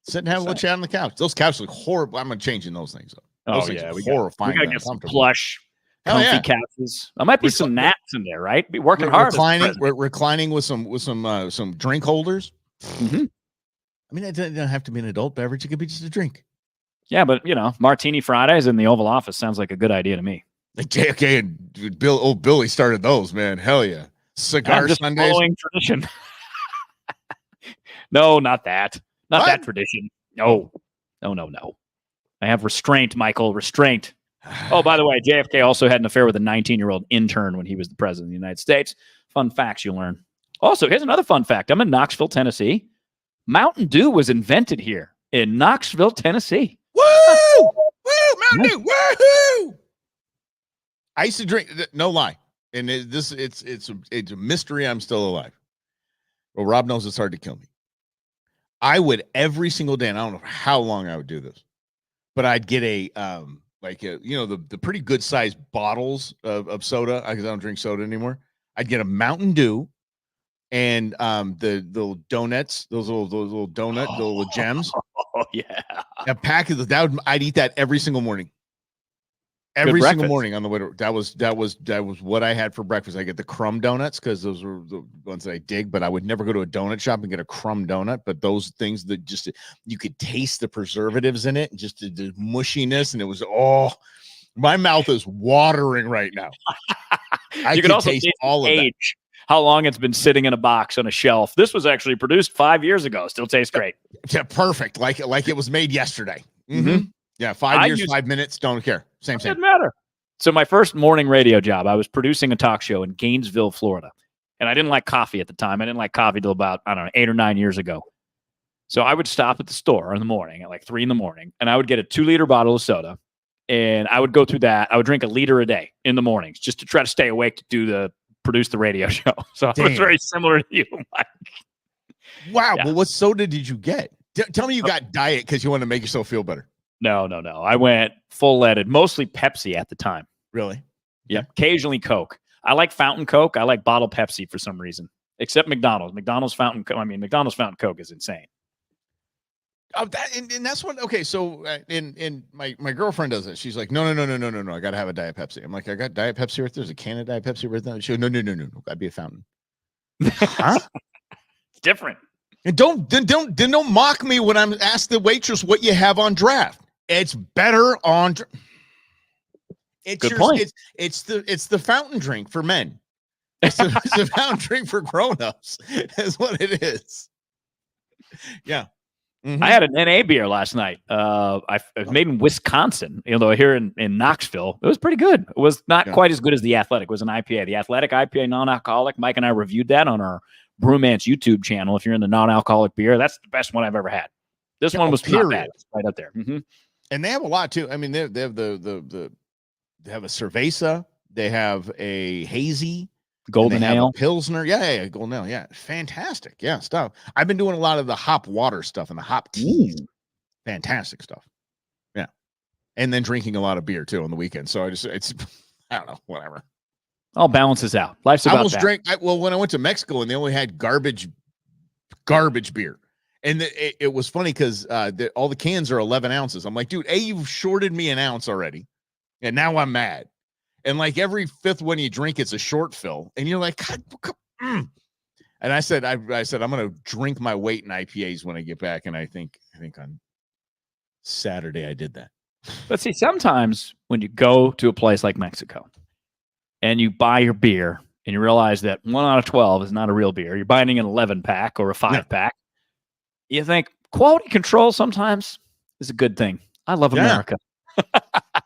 A: Sit and have a little chat on the couch. Those couches look horrible. I'm changing those things up.
B: Those things
A: are horrifying.
B: We got to get some plush, comfy couches. There might be some naps in there, right? Be working hard.
A: Reclining with some drink holders.
B: Mm-hmm.
A: I mean, it doesn't have to be an adult beverage. It could be just a drink.
B: Yeah, but Martini Fridays in the Oval Office sounds like a good idea to me.
A: Like JFK and Billy started those, man. Hell yeah. Cigar
B: I'm just
A: Sundays.
B: following tradition. No, not that. Not
A: What?
B: that tradition. No. I have restraint, Michael. Restraint. Oh, by the way, JFK also had an affair with a 19-year-old intern when he was the president of the United States. Fun facts you learn. Also, here's another fun fact. I'm in Knoxville, Tennessee. Mountain Dew was invented here in Knoxville, Tennessee.
A: Woo! Woo! Mountain Dew! Woohoo! I used to drink, no lie. And it's a mystery I'm still alive. Well, Rob knows it's hard to kill me. I would every single day, and I don't know how long I would do this, but I'd get the pretty good sized bottles of soda, because I don't drink soda anymore. I'd get a Mountain Dew and the little donuts, those little little gems.
B: Oh yeah.
A: A pack of I'd eat that every single morning. Every single morning on the way to that was what I had for breakfast. I get the crumb donuts because those were the ones that I dig, but I would never go to a donut shop and get a crumb donut. But those things that just you could taste the preservatives in it, just the mushiness, and it was my mouth is watering right now.
B: You can also taste all of that. How long it's been sitting in a box on a shelf. This was actually produced 5 years ago. Still tastes great.
A: Yeah, perfect. Like it was made yesterday. Mm-hmm. Yeah, 5 years, 5 minutes. Don't care. Same.
B: Doesn't matter. So my first morning radio job, I was producing a talk show in Gainesville, Florida. And I didn't like coffee at the time. I didn't like coffee till about, 8 or 9 years ago. So I would stop at the store in the morning at like 3 a.m, and I would get a 2-liter bottle of soda. And I would go through that. I would drink a liter a day in the mornings just to try to stay awake to produce the radio show. So I was very similar to you, Mike.
A: Wow. Yeah. Well, what soda did you get? Tell me you got diet because you want to make yourself feel better.
B: No. I went full leaded, mostly Pepsi at the time.
A: Really?
B: Yeah. Occasionally Coke. I like fountain Coke. I like bottled Pepsi for some reason, except McDonald's. McDonald's fountain Coke is insane.
A: Oh, and that's what. Okay, so and my girlfriend does it. She's like, no. I got to have a Diet Pepsi. I'm like, I got Diet Pepsi right there. There's a can of Diet Pepsi right there. She goes, no. That'd be a fountain. Huh?
B: It's different.
A: And don't mock me when I'm asked the waitress what you have on draft. It's better on. Good point. It's the fountain drink for men. It's the fountain drink for grown-ups. Is what it is. Yeah. Mm-hmm.
B: I had an NA beer last night. I made in Wisconsin, here in Knoxville. It was pretty good. It was not quite as good as the Athletic. It was an IPA. The Athletic IPA non-alcoholic. Mike and I reviewed that on our Brewmance YouTube channel. If you're in the non-alcoholic beer, that's the best one I've ever had. This one was not bad. It's right up there. Mm-hmm.
A: And they have a lot too. I mean, they have they have a cerveza. They have a hazy.
B: Golden Ale,
A: Pilsner, yeah, Golden Ale, yeah, fantastic, yeah, stuff. I've been doing a lot of the hop water stuff and the hop teas, fantastic stuff, yeah, and then drinking a lot of beer too on the weekend. So it's I don't know, whatever.
B: All balances out. Life's about that.
A: When I went to Mexico and they only had garbage beer, and it was funny because all the cans are 11 ounces. I'm like, dude, you've shorted me an ounce already, and now I'm mad. And like every fifth one you drink, it's a short fill. And you're like, God, And I said, I'm going to drink my weight in IPAs when I get back. And I think on Saturday I did that.
B: But see, sometimes when you go to a place like Mexico and you buy your beer and you realize that 1 out of 12 is not a real beer, you're buying an 11 pack or a 5-pack. You think quality control sometimes is a good thing. I love America.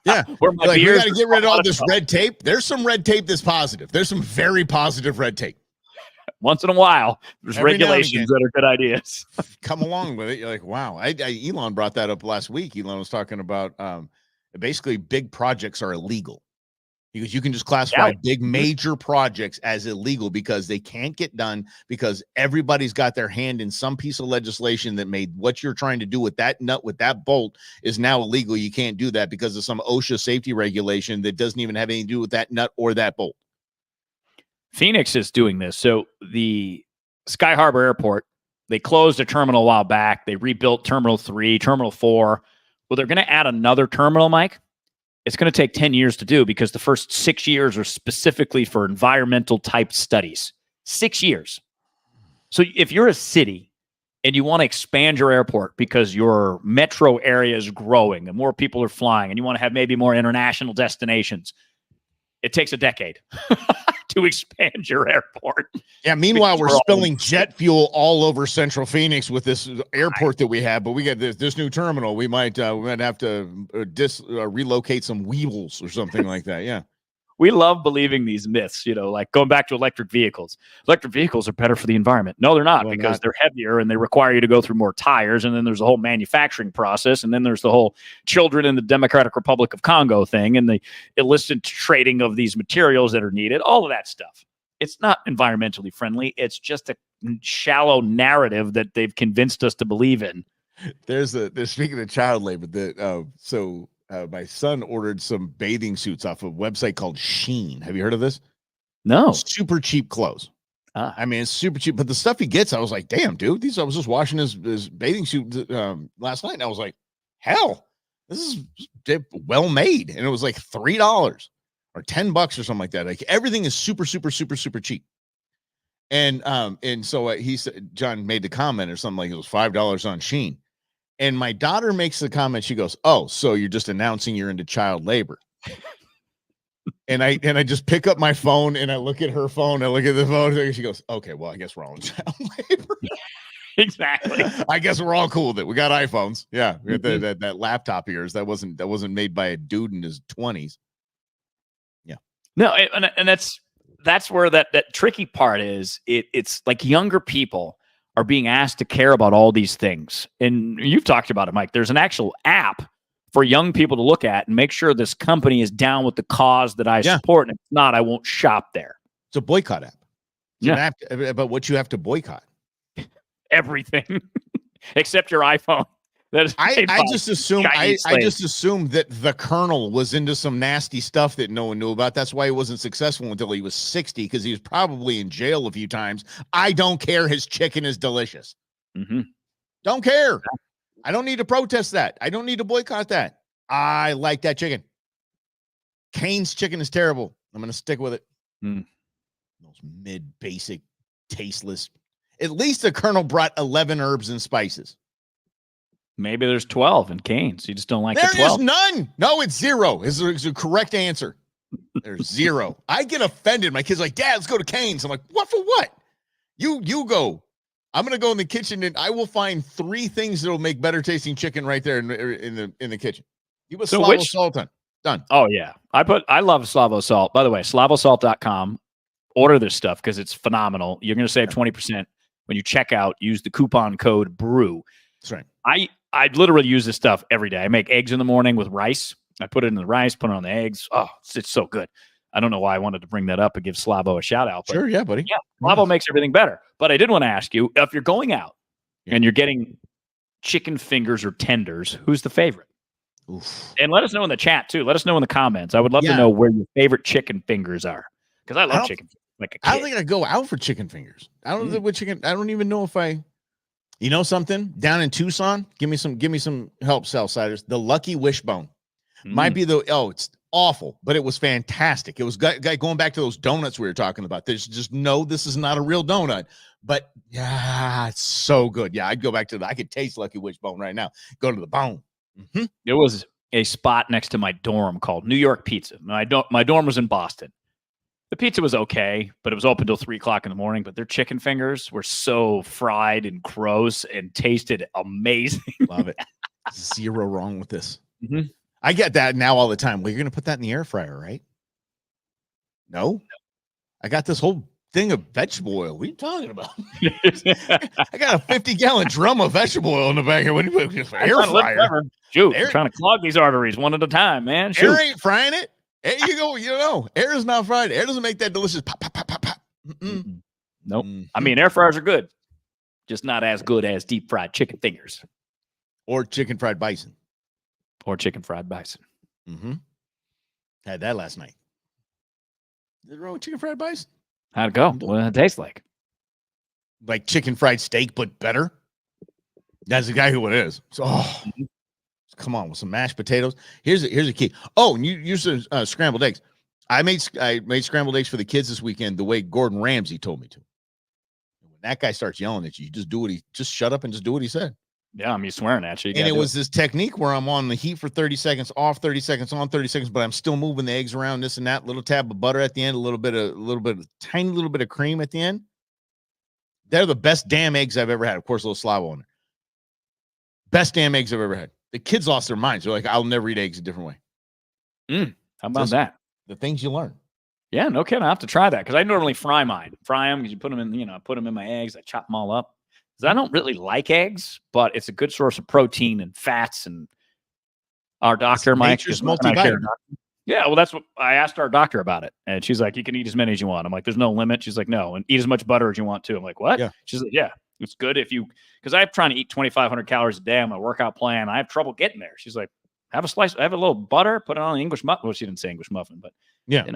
A: Yeah, we got to get rid of all this red tape. There's some red tape that's positive. There's some very positive red tape.
B: Once in a while, there's regulations that are good ideas.
A: Come along with it. You're like, wow. Elon brought that up last week. Elon was talking about basically big projects are illegal. Because you can just classify big major projects as illegal because they can't get done because everybody's got their hand in some piece of legislation that made what you're trying to do with that nut, with that bolt is now illegal. You can't do that because of some OSHA safety regulation that doesn't even have anything to do with that nut or that bolt.
B: Phoenix is doing this. So the Sky Harbor Airport, they closed a terminal a while back. They rebuilt Terminal 3, Terminal 4. Well, they're going to add another terminal, Mike. It's going to take 10 years to do because the first 6 years are specifically for environmental type studies. 6 years. So if you're a city and you want to expand your airport because your metro area is growing and more people are flying and you want to have maybe more international destinations, it takes a decade to expand your airport.
A: Yeah. Meanwhile, we're
B: We're all-
A: spilling jet fuel all over Central Phoenix with this airport that we have. But we got this new terminal. We might have to relocate some wheels or something like that. Yeah.
B: We love believing these myths, like going back to electric vehicles. Electric vehicles are better for the environment. No, they're not, because they're heavier and they require you to go through more tires. And then there's the whole manufacturing process. And then there's the whole children in the Democratic Republic of Congo thing and the illicit trading of these materials that are needed, all of that stuff. It's not environmentally friendly. It's just a shallow narrative that they've convinced us to believe in.
A: There's speaking of child labor, my son ordered some bathing suits off a website called Sheen. Have you heard of this?
B: No.
A: Super cheap clothes.
B: Ah.
A: I mean, it's super cheap, but the stuff he gets, I was like, damn, dude, I was just washing his bathing suit last night, and I was like, hell, this is well made. And it was like $3 or $10 or something like that. Like everything is super, super, super, super cheap. And so he said, John made the comment or something like it was $5 on Sheen. And my daughter makes the comment. She goes, "Oh, so you're just announcing you're into child labor?" and I just pick up my phone and I look at her phone. I look at the phone. And she goes, "Okay, well, I guess we're all in child labor."
B: Exactly.
A: I guess we're all cool with it. We got iPhones. Yeah, we got that laptop of yours that wasn't made by a dude in his 20s. Yeah.
B: No, and that's where that tricky part is. It's like younger people are being asked to care about all these things. And you've talked about it, Mike. There's an actual app for young people to look at and make sure this company is down with the cause that I support. And if it's not, I won't shop there.
A: It's a boycott app. It's
B: Yeah.
A: an app about what you have to boycott.
B: Everything except your iPhone.
A: I just assume that the Colonel was into some nasty stuff that no one knew about. That's why he wasn't successful until he was 60, because he was probably in jail a few times. I don't care. His chicken is delicious.
B: Mm-hmm.
A: Don't care. I don't need to protest that. I don't need to boycott that. I like that chicken. Cane's chicken is terrible. I'm going to stick with it. Those mid-basic, tasteless. At least the Colonel brought 11 herbs and spices.
B: Maybe there's 12 in Cane's. You just don't like
A: There
B: the 12.
A: is none. No, it's 0. Is the correct answer. There's 0. I get offended. My kid's like, "Dad, let's go to Cane's." I'm like, "What for what? You go. I'm gonna go in the kitchen and I will find 3 things that'll make better tasting chicken right there in the kitchen. You put Slavo salt on. Done.
B: Oh yeah. I love Slavo salt. By the way, slavosalt.com. Order this stuff because it's phenomenal. You're gonna save 20% when you check out. Use the coupon code BREW.
A: That's right.
B: I literally use this stuff every day. I make eggs in the morning with rice. I put it in the rice, put it on the eggs. Oh, it's so good. I don't know why I wanted to bring that up and give Slavo a shout out. But
A: sure, yeah, buddy.
B: Yeah, Slavo makes everything better. But I did want to ask you, if you're going out and you're getting chicken fingers or tenders, who's the favorite?
A: Oof.
B: And let us know in the chat too. Let us know in the comments. I would love to know where your favorite chicken fingers are, because I love chicken like a kid.
A: I don't think I go out for chicken fingers. I don't know what chicken. I don't even know if I. You know something? Down in Tucson, give me some help, Southsiders. The Lucky Wishbone might be it's awful, but it was fantastic. It was going back to those donuts we were talking about. There's just this is not a real donut, but yeah, it's so good. Yeah, I'd go back to I could taste Lucky Wishbone right now. Go to the bone. Mm-hmm.
B: There was a spot next to my dorm called New York Pizza. My dorm was in Boston. The pizza was okay, but it was open till 3:00 in the morning. But their chicken fingers were so fried and gross and tasted amazing.
A: Love it. 0 wrong with this.
B: Mm-hmm.
A: I get that now all the time. Well, you're going to put that in the air fryer, right? No. I got this whole thing of vegetable oil. What are you talking about? I got a 50-gallon drum of vegetable oil in the back here. What do you put air fryer?
B: Shoot, I'm trying to clog these arteries one at a time, man. Shoot.
A: Air ain't frying it. There you go. Air is not fried. Air doesn't make that delicious pop, pop, pop, pop, pop.
B: Nope. I mean, air fryers are good, just not as good as deep fried chicken fingers
A: or chicken fried bison. Mm-hmm. Had that last night. Is it wrong with chicken fried bison?
B: How'd it go? What did it taste like?
A: Like chicken fried steak, but better. That's exactly what it is. So, come on with some mashed potatoes. Here's a key. Oh, and you use scrambled eggs. I made scrambled eggs for the kids this weekend the way Gordon Ramsay told me to. When that guy starts yelling at you, just shut up and just do what he said.
B: Yeah, I'm swearing at you.
A: And it was this technique where I'm on the heat for 30 seconds, off 30 seconds, on 30 seconds, but I'm still moving the eggs around, this and that, little tab of butter at the end, tiny little bit of cream at the end. They're the best damn eggs I've ever had. Of course, a little slab on it. Best damn eggs I've ever had. The kids lost their minds. They're like, I'll never eat eggs a different way.
B: How about that?
A: The things you learn.
B: Yeah, no kidding. I have to try that because I normally fry mine. Fry them because you put them in, put them in my eggs. I chop them all up. Because I don't really like eggs, but it's a good source of protein and fats. And our doctor, Mike,
A: nature's multivitamin.
B: Yeah, well, that's what I asked our doctor about it. And she's like, you can eat as many as you want. I'm like, there's no limit. She's like, no. And eat as much butter as you want to. I'm like, what?
A: Yeah.
B: She's like, yeah, it's good if you, because I'm trying to eat 2,500 calories a day on my workout plan. I have trouble getting there. She's like, have a slice, have a little butter, put it on an English muffin. Well, she didn't say English muffin, but
A: yeah,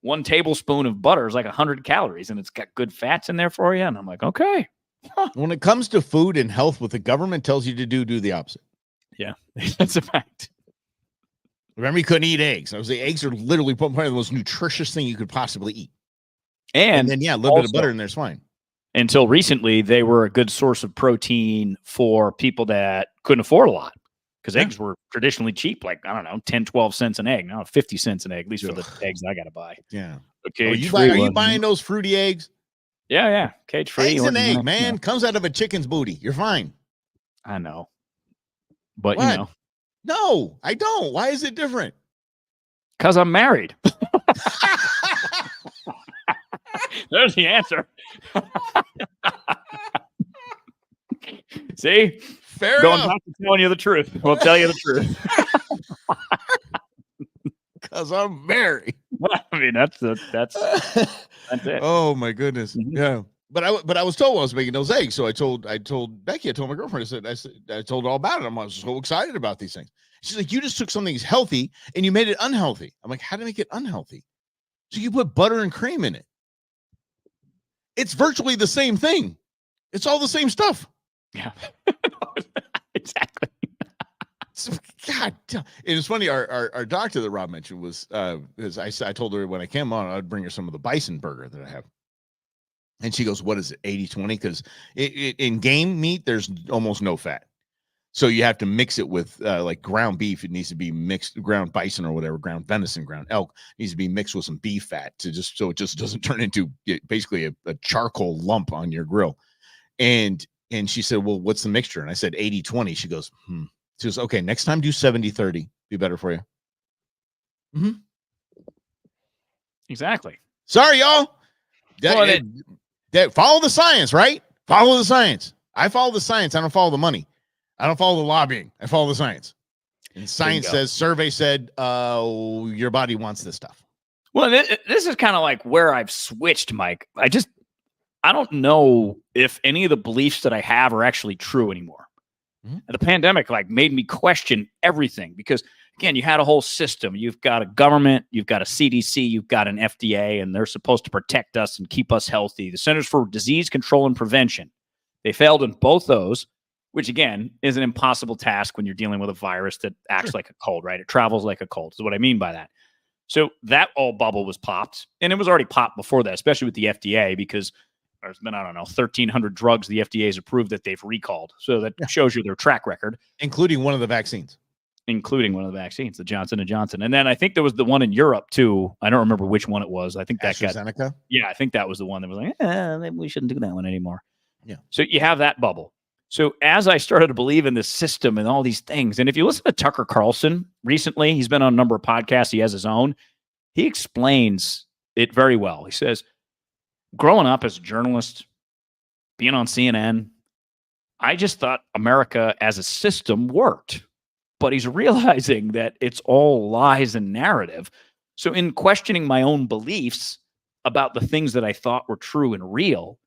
B: 1 tablespoon of butter is like 100 calories and it's got good fats in there for you. And I'm like, okay.
A: When it comes to food and health, what the government tells you to do the opposite.
B: Yeah, that's a fact.
A: Remember, you couldn't eat eggs. I was like, eggs are literally probably the most nutritious thing you could possibly eat.
B: And
A: then, yeah, a little bit of butter in there's fine.
B: Until recently, they were a good source of protein for people that couldn't afford a lot because eggs were traditionally cheap, like, I don't know, 10, 12 cents an egg. Now 50 cents an egg, at least for the eggs I got to buy.
A: Yeah.
B: Okay.
A: Are you buying those fruity eggs?
B: Yeah. Cage free.
A: Eggs and egg, man. Comes out of a chicken's booty. You're fine.
B: I know. But,
A: what? No, I don't. Why is it different?
B: Because I'm married. There's the answer. See?
A: Fair
B: Going
A: enough.
B: back to telling you the truth. We'll tell you the truth.
A: Because I'm married.
B: I mean, that's it.
A: Oh my goodness.
B: Mm-hmm.
A: Yeah. But I was told I was making those eggs. So I told Becky, I told my girlfriend, I told her all about it. I was so excited about these things. She's like, you just took something that's healthy and you made it unhealthy. I'm like, how to make it unhealthy? So you put butter and cream in it. It's virtually the same thing. It's all the same stuff.
B: Yeah. Exactly.
A: God, it was funny. Our doctor that Rob mentioned was because I told her when I came on, I'd bring her some of the bison burger that I have. And she goes, what is it, 80-20? Because in game meat, there's almost no fat. So you have to mix it with like ground beef. It needs to be mixed, ground bison or whatever, ground venison, ground elk needs to be mixed with some beef fat so it just doesn't turn into basically a charcoal lump on your grill. And she said, well, what's the mixture? And I said 80-20. She goes, She goes, okay, next time do 70-30. Be better for you. Mm-hmm.
B: Exactly.
A: Sorry, y'all. Follow the science, right? Follow the science. I follow the science. I don't follow the money. I don't follow the lobbying. I follow the science. And science says, survey said, your body wants this stuff.
B: Well, this is kind of like where I've switched, Mike. I don't know if any of the beliefs that I have are actually true anymore. Mm-hmm. The pandemic made me question everything because, again, you had a whole system. You've got a government, you've got a CDC, you've got an FDA, and they're supposed to protect us and keep us healthy. The Centers for Disease Control and Prevention, they failed in both those, which, again, is an impossible task when you're dealing with a virus that acts like a cold, right? It travels like a cold is what I mean by that. So that old bubble was popped, and it was already popped before that, especially with the FDA, because there's been, 1,300 drugs the FDA has approved that they've recalled. So that shows you their track record.
A: Including one of the vaccines.
B: The Johnson & Johnson. And then I think there was the one in Europe, too. I don't remember which one it was. I think that
A: AstraZeneca?
B: I think that was the one that was like, maybe we shouldn't do that one anymore.
A: Yeah.
B: So you have that bubble. So as I started to believe in this system and all these things, and if you listen to Tucker Carlson recently, he's been on a number of podcasts. He has his own. He explains it very well. He says, growing up as a journalist, being on CNN, I just thought America as a system worked. But he's realizing that it's all lies and narrative. So in questioning my own beliefs about the things that I thought were true and real,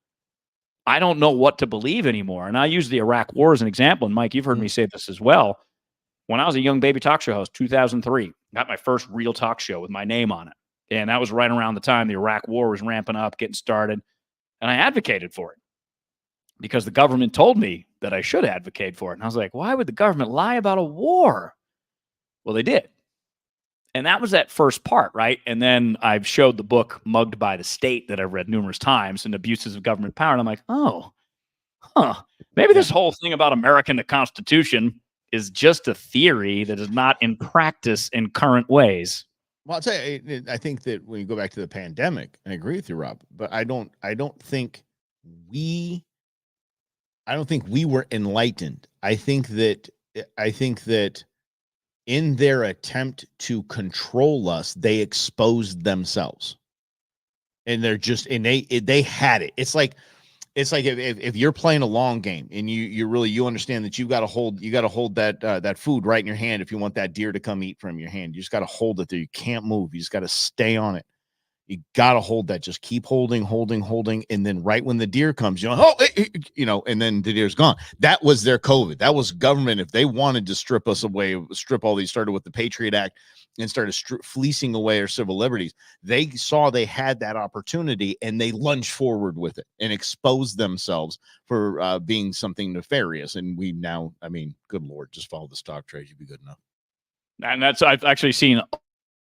B: I don't know what to believe anymore. And I use the Iraq War as an example. And Mike, you've heard me say this as well. When I was a young baby talk show host, 2003, got my first real talk show with my name on it. And that was right around the time the Iraq War was ramping up, getting started. And I advocated for it because the government told me that I should advocate for it. And I was like, why would the government lie about a war? Well, they did. And that was that first part, right? And then I've showed the book Mugged by the State that I've read numerous times and Abuses of Government Power. And I'm like, Maybe this whole thing about American the Constitution is just a theory that is not in practice in current ways.
A: Well, I'll tell you, I think that when you go back to the pandemic, I agree with you, Rob, but I don't think we were enlightened. I think that in their attempt to control us, they exposed themselves, and they had it. It's like if you're playing a long game and you understand that you got to hold that food right in your hand if you want that deer to come eat from your hand. You just got to hold it there. You can't move. You just got to stay on it. You got to hold that. Just keep holding. And then right when the deer comes, and then the deer's gone. That was their COVID. That was government. If they wanted to strip us away, started with the Patriot Act and started fleecing away our civil liberties. They saw they had that opportunity and they lunged forward with it and exposed themselves for being something nefarious. And we now, good Lord, just follow the stock trade. You'd be good enough.
B: And I've actually seen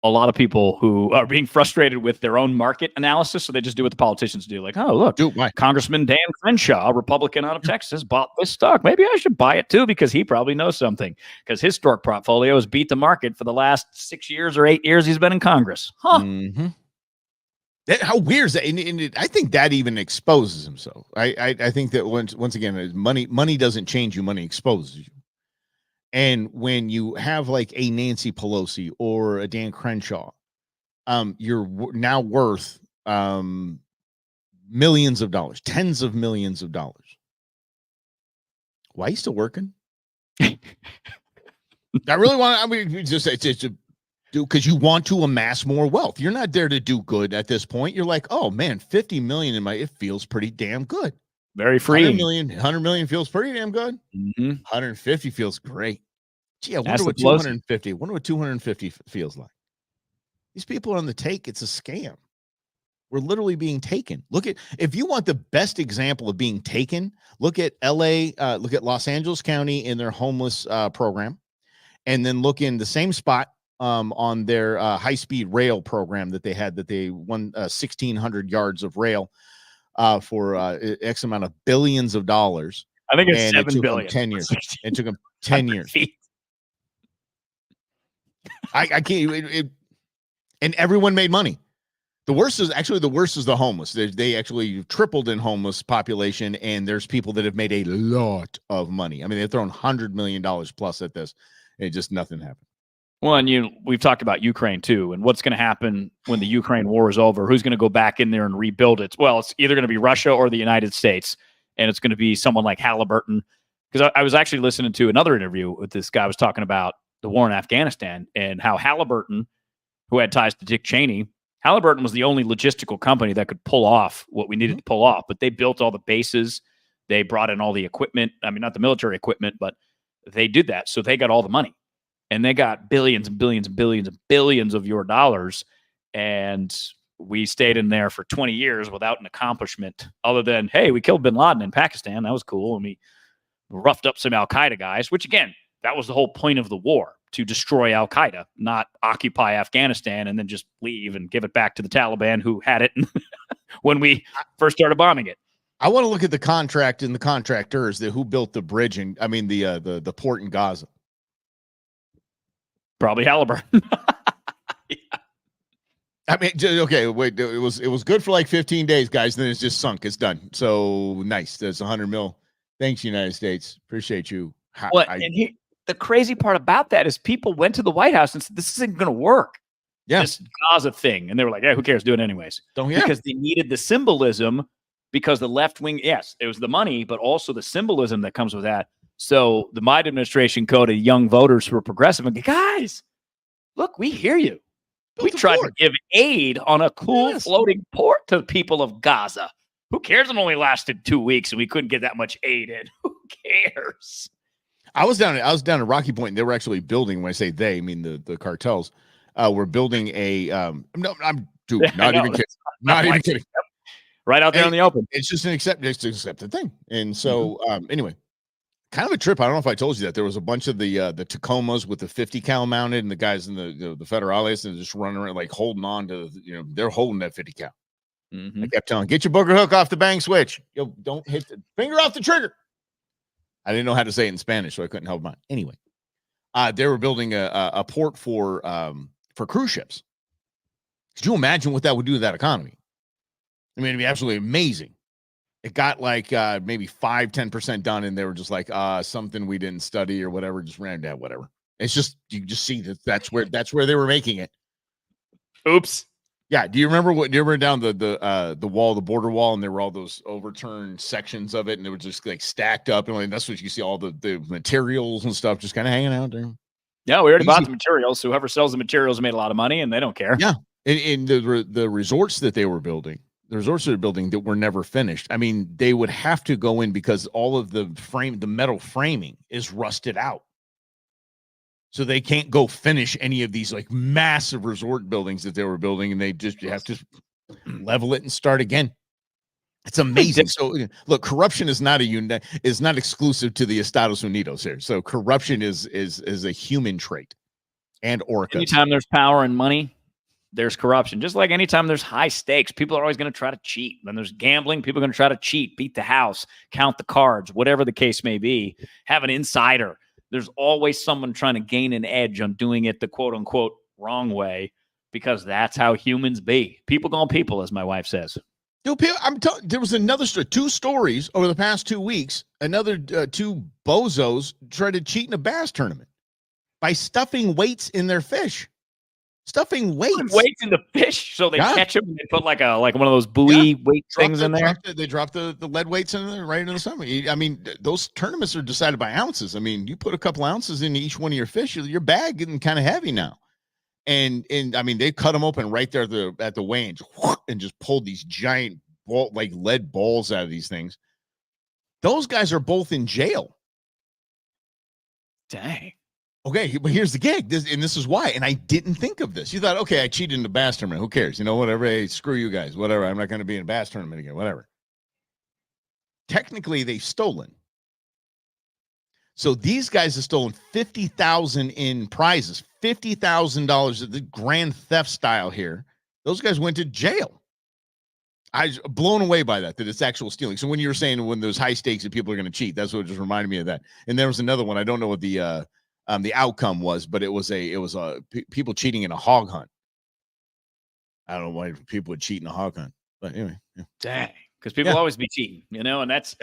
B: a lot of people who are being frustrated with their own market analysis. So they just do what the politicians do. Like, oh, look, Congressman Dan Crenshaw, a Republican out of Texas, bought this stock. Maybe I should buy it too, because he probably knows something, because his stock portfolio has beat the market for the last 6 years or 8 years he's been in Congress.
A: Mm-hmm. How weird is that? And I think that even exposes himself. I think that once again, money doesn't change you. Money exposes you. And when you have like a Nancy Pelosi or a Dan Crenshaw, you're now worth millions of dollars, tens of millions of dollars. Why are you still working? I really want to, because you want to amass more wealth. You're not there to do good at this point. You're like, oh man, 50 million it feels pretty damn good.
B: Very freeing.
A: 100 million feels pretty damn good.
B: Mm-hmm.
A: 150 feels great. Gee, I wonder what 250. Wonder what 250 feels like. These people are on the take. It's a scam. We're literally being taken. If you want the best example of being taken, look at LA, look at Los Angeles County in their homeless program, and then look in the same spot on their high-speed rail program that they had, that they won 1,600 yards of rail for X amount of billions of dollars.
B: I think it's $7 billion.
A: 10 years. It took them 10 years. I can't. And everyone made money. The worst is the homeless. They actually tripled in homeless population, and there's people that have made a lot of money. They've thrown $100 million plus at this, and just nothing happened.
B: Well, and we've talked about Ukraine too, and what's going to happen when the Ukraine war is over. Who's going to go back in there and rebuild it? Well, it's either going to be Russia or the United States, and it's going to be someone like Halliburton. Because I was actually listening to another interview with this guy. Was talking about the war in Afghanistan and how Halliburton, who had ties to Dick Cheney, Halliburton was the only logistical company that could pull off what we needed to pull off. But they built all the bases. They brought in all the equipment. Not the military equipment, but they did that. So they got all the money. And they got billions and billions and billions and billions of your dollars. And we stayed in there for 20 years without an accomplishment other than, hey, we killed bin Laden in Pakistan. That was cool. And we roughed up some Al-Qaeda guys, which, again, that was the whole point of the war, to destroy Al-Qaeda, not occupy Afghanistan and then just leave and give it back to the Taliban, who had it when we first started bombing it.
A: I want to look at the contract and the contractors who built the bridge and the port in Gaza.
B: Probably Halliburton.
A: Yeah. Okay, wait. It was good for like 15 days, guys. Then it's just sunk. It's done. So nice. That's 100 mil. Thanks, United States. Appreciate you.
B: The crazy part about that is people went to the White House and said, this isn't going to work.
A: Yeah.
B: This Gaza thing. And they were like, yeah, who cares? Do it anyways. Because they needed the symbolism, because the left wing, yes, it was the money, but also the symbolism that comes with that. So the Biden administration coded young voters who are progressive and go, guys, look, we hear you. We tried to give aid on a cool floating port to the people of Gaza. Who cares? It only lasted 2 weeks and we couldn't get that much aid in. Who cares?
A: I was down at Rocky Point, and they were actually building, when I say they, I mean the cartels, were building a not even kidding.
B: Right out there in the open.
A: It's just an accepted thing. And so anyway, kind of a trip. I don't know if I told you that there was a bunch of the Tacomas with the 50 cal mounted, and the guys in the Federales, and just running around like holding on to, they're holding that 50 cal.
B: Mhm.
A: I kept telling, get your booger hook off the bang switch. Yo, don't hit the finger off the trigger. I didn't know how to say it in Spanish, so I couldn't help mine. Anyway, they were building a port for cruise ships. Could you imagine what that would do to that economy? I mean, it'd be absolutely amazing. It got like maybe 5-10% done, and they were just like something we didn't study or whatever, just ran down, whatever. It's just you just see that's where they were making it.
B: Oops.
A: Yeah. Do you remember down the wall, the border wall, and there were all those overturned sections of it, and they were just like stacked up, and like, that's what you see, all the materials and stuff just kind of hanging out there.
B: Yeah, we already bought
A: Easy.
B: the materials. So whoever sells the materials made a lot of money, and they don't care.
A: Yeah. And the resorts that they were building, that were never finished. I mean, they would have to go in because all of the metal framing is rusted out. So they can't go finish any of these like massive resort buildings that they were building, and they just have to level it and start again. It's amazing. So look, corruption is not exclusive to the Estados Unidos here. So corruption is a human trait, and orcas.
B: Anytime there's power and money, there's corruption. Just like anytime there's high stakes, people are always going to try to cheat. When there's gambling, people are going to try to cheat, beat the house, count the cards, whatever the case may be, have an insider. There's always someone trying to gain an edge on doing it the quote unquote wrong way, because that's how humans be. People gone people, as my wife says.
A: Dude, there was another story, 2 stories over the past 2 weeks. Another 2 bozos tried to cheat in a bass tournament by stuffing weights in their fish. Stuffing weights
B: in the fish, so they catch them and they put like one of those buoy weight things in there.
A: They drop the lead weights in there right in the summer. I mean, those tournaments are decided by ounces. I mean, you put a couple ounces into each one of your fish, your bag getting kind of heavy now. And I mean, they cut them open right there at the weigh and just pulled these giant like lead balls out of these things. Those guys are both in jail.
B: Dang.
A: Okay, but here's the gig. This is why. And I didn't think of this. You thought, okay, I cheated in the bass tournament. Who cares? You know, whatever. Hey, screw you guys. Whatever. I'm not going to be in a bass tournament again. Whatever. Technically, they've stolen. So these guys have stolen $50,000 in prizes, $50,000 the grand theft style here. Those guys went to jail. I was blown away by that it's actual stealing. So when you were saying when there's high stakes and people are going to cheat, that's what just reminded me of that. And there was another one. I don't know what the outcome was, but it was people cheating in a hog hunt. I don't know why people would cheat in a hog hunt, but anyway. Yeah.
B: Dang, because people always be cheating, you know, and that's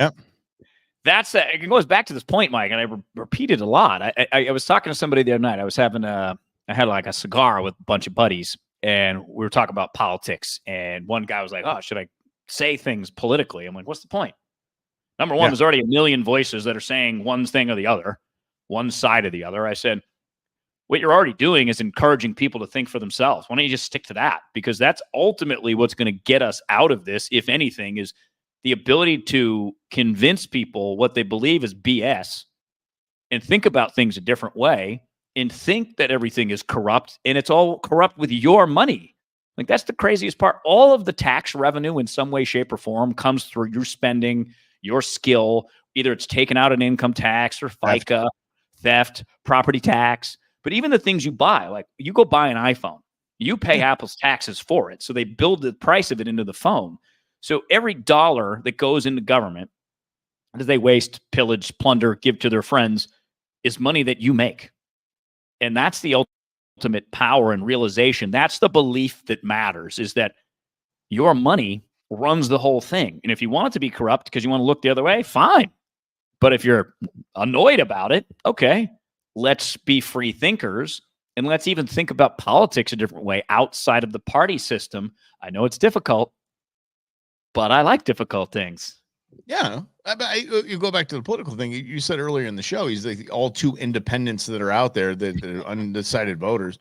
B: it goes back to this point, Mike, and I repeated a lot. I was talking to somebody the other night. I had like a cigar with a bunch of buddies, and we were talking about politics. And one guy was like, "Oh, should I say things politically?" I'm like, "What's the point?" Number one, there's already a million voices that are saying one thing or the other, one side or the other. I said, what you're already doing is encouraging people to think for themselves. Why don't you just stick to that? Because that's ultimately what's going to get us out of this, if anything, is the ability to convince people what they believe is BS and think about things a different way and think that everything is corrupt, and it's all corrupt with your money. Like, that's the craziest part. All of the tax revenue in some way, shape, or form comes through your spending, your skill. Either it's taken out an income tax or FICA, theft, property tax. But even the things you buy, like you go buy an iPhone, you pay Apple's taxes for it. So they build the price of it into the phone. So every dollar that goes into government, that they waste, pillage, plunder, give to their friends, is money that you make. And that's the ultimate power and realization. That's the belief that matters, is that your money runs the whole thing. And if you want it to be corrupt because you want to look the other way, fine. But if you're annoyed about it, okay, let's be free thinkers, and let's even think about politics a different way outside of the party system. I know it's difficult, but I like difficult things.
A: Yeah. You go back to the political thing. You said earlier in the show, he's like all 2 independents that are out there, that are undecided voters.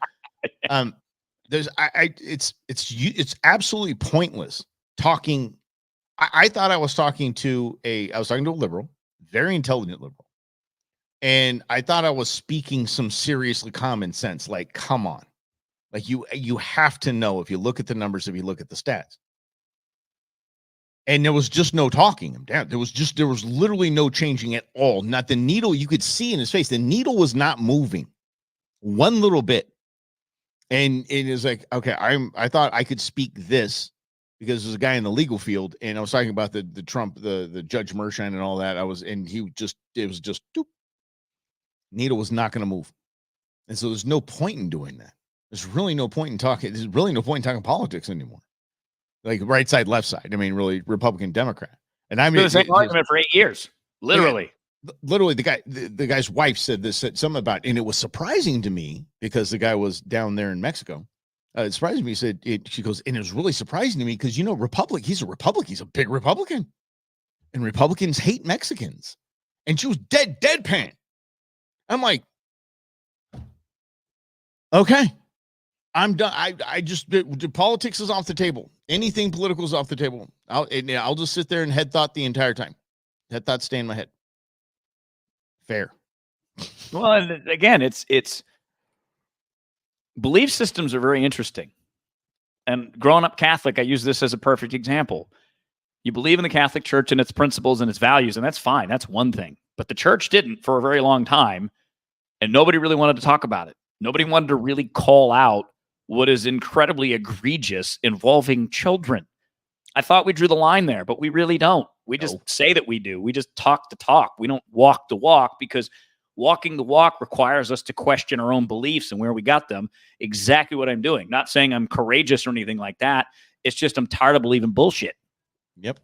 A: It's absolutely pointless talking. I thought I was talking to a liberal, very intelligent liberal. And I thought I was speaking some seriously common sense. Like, come on. Like you have to know, if you look at the numbers, if you look at the stats. And there was just no talking him down. There was literally no changing at all. Not the needle. You could see in his face, the needle was not moving one little bit. And it is like, okay, I thought I could speak this because there's a guy in the legal field, and I was talking about the Trump, the Judge Mershon and all that. It was just doop. Needle was not going to move. And so there's no point in doing that. There's really no point in talking. There's really no point in talking politics anymore. Like right side, left side. I mean, really Republican, Democrat. And I mean,
B: the same argument for 8 years, literally.
A: Literally, the guy's wife said something about, and it was surprising to me because the guy was down there in Mexico. It surprised me. She goes, and it was really surprising to me because, he's a Republican. He's a big Republican. And Republicans hate Mexicans. And she was deadpan. I'm like, okay, I'm done. I just, the politics is off the table. Anything political is off the table. I'll just sit there and head thought the entire time. Head thought stay in my head. Fair.
B: Well, and again, it's belief systems are very interesting. And growing up Catholic, I use this as a perfect example. You believe in the Catholic Church and its principles and its values, and that's fine. That's one thing. But the church didn't for a very long time, and nobody really wanted to talk about it. Nobody wanted to really call out what is incredibly egregious involving children. I thought we drew the line there, but we really don't. We just say that we do. We just talk the talk. We don't walk the walk, because walking the walk requires us to question our own beliefs and where we got them. Exactly what I'm doing. Not saying I'm courageous or anything like that. It's just I'm tired of believing bullshit.
A: Yep.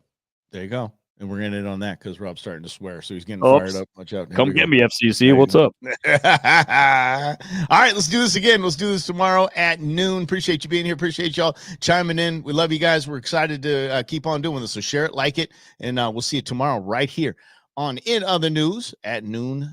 A: There you go. And we're going to end on that because Rob's starting to swear. So he's getting fired up. Watch out.
B: Come get me, FCC. What's up?
A: All right, let's do this again. Let's do this tomorrow at noon. Appreciate you being here. Appreciate y'all chiming in. We love you guys. We're excited to keep on doing this. So share it, like it, and we'll see you tomorrow right here on In Other News at noon.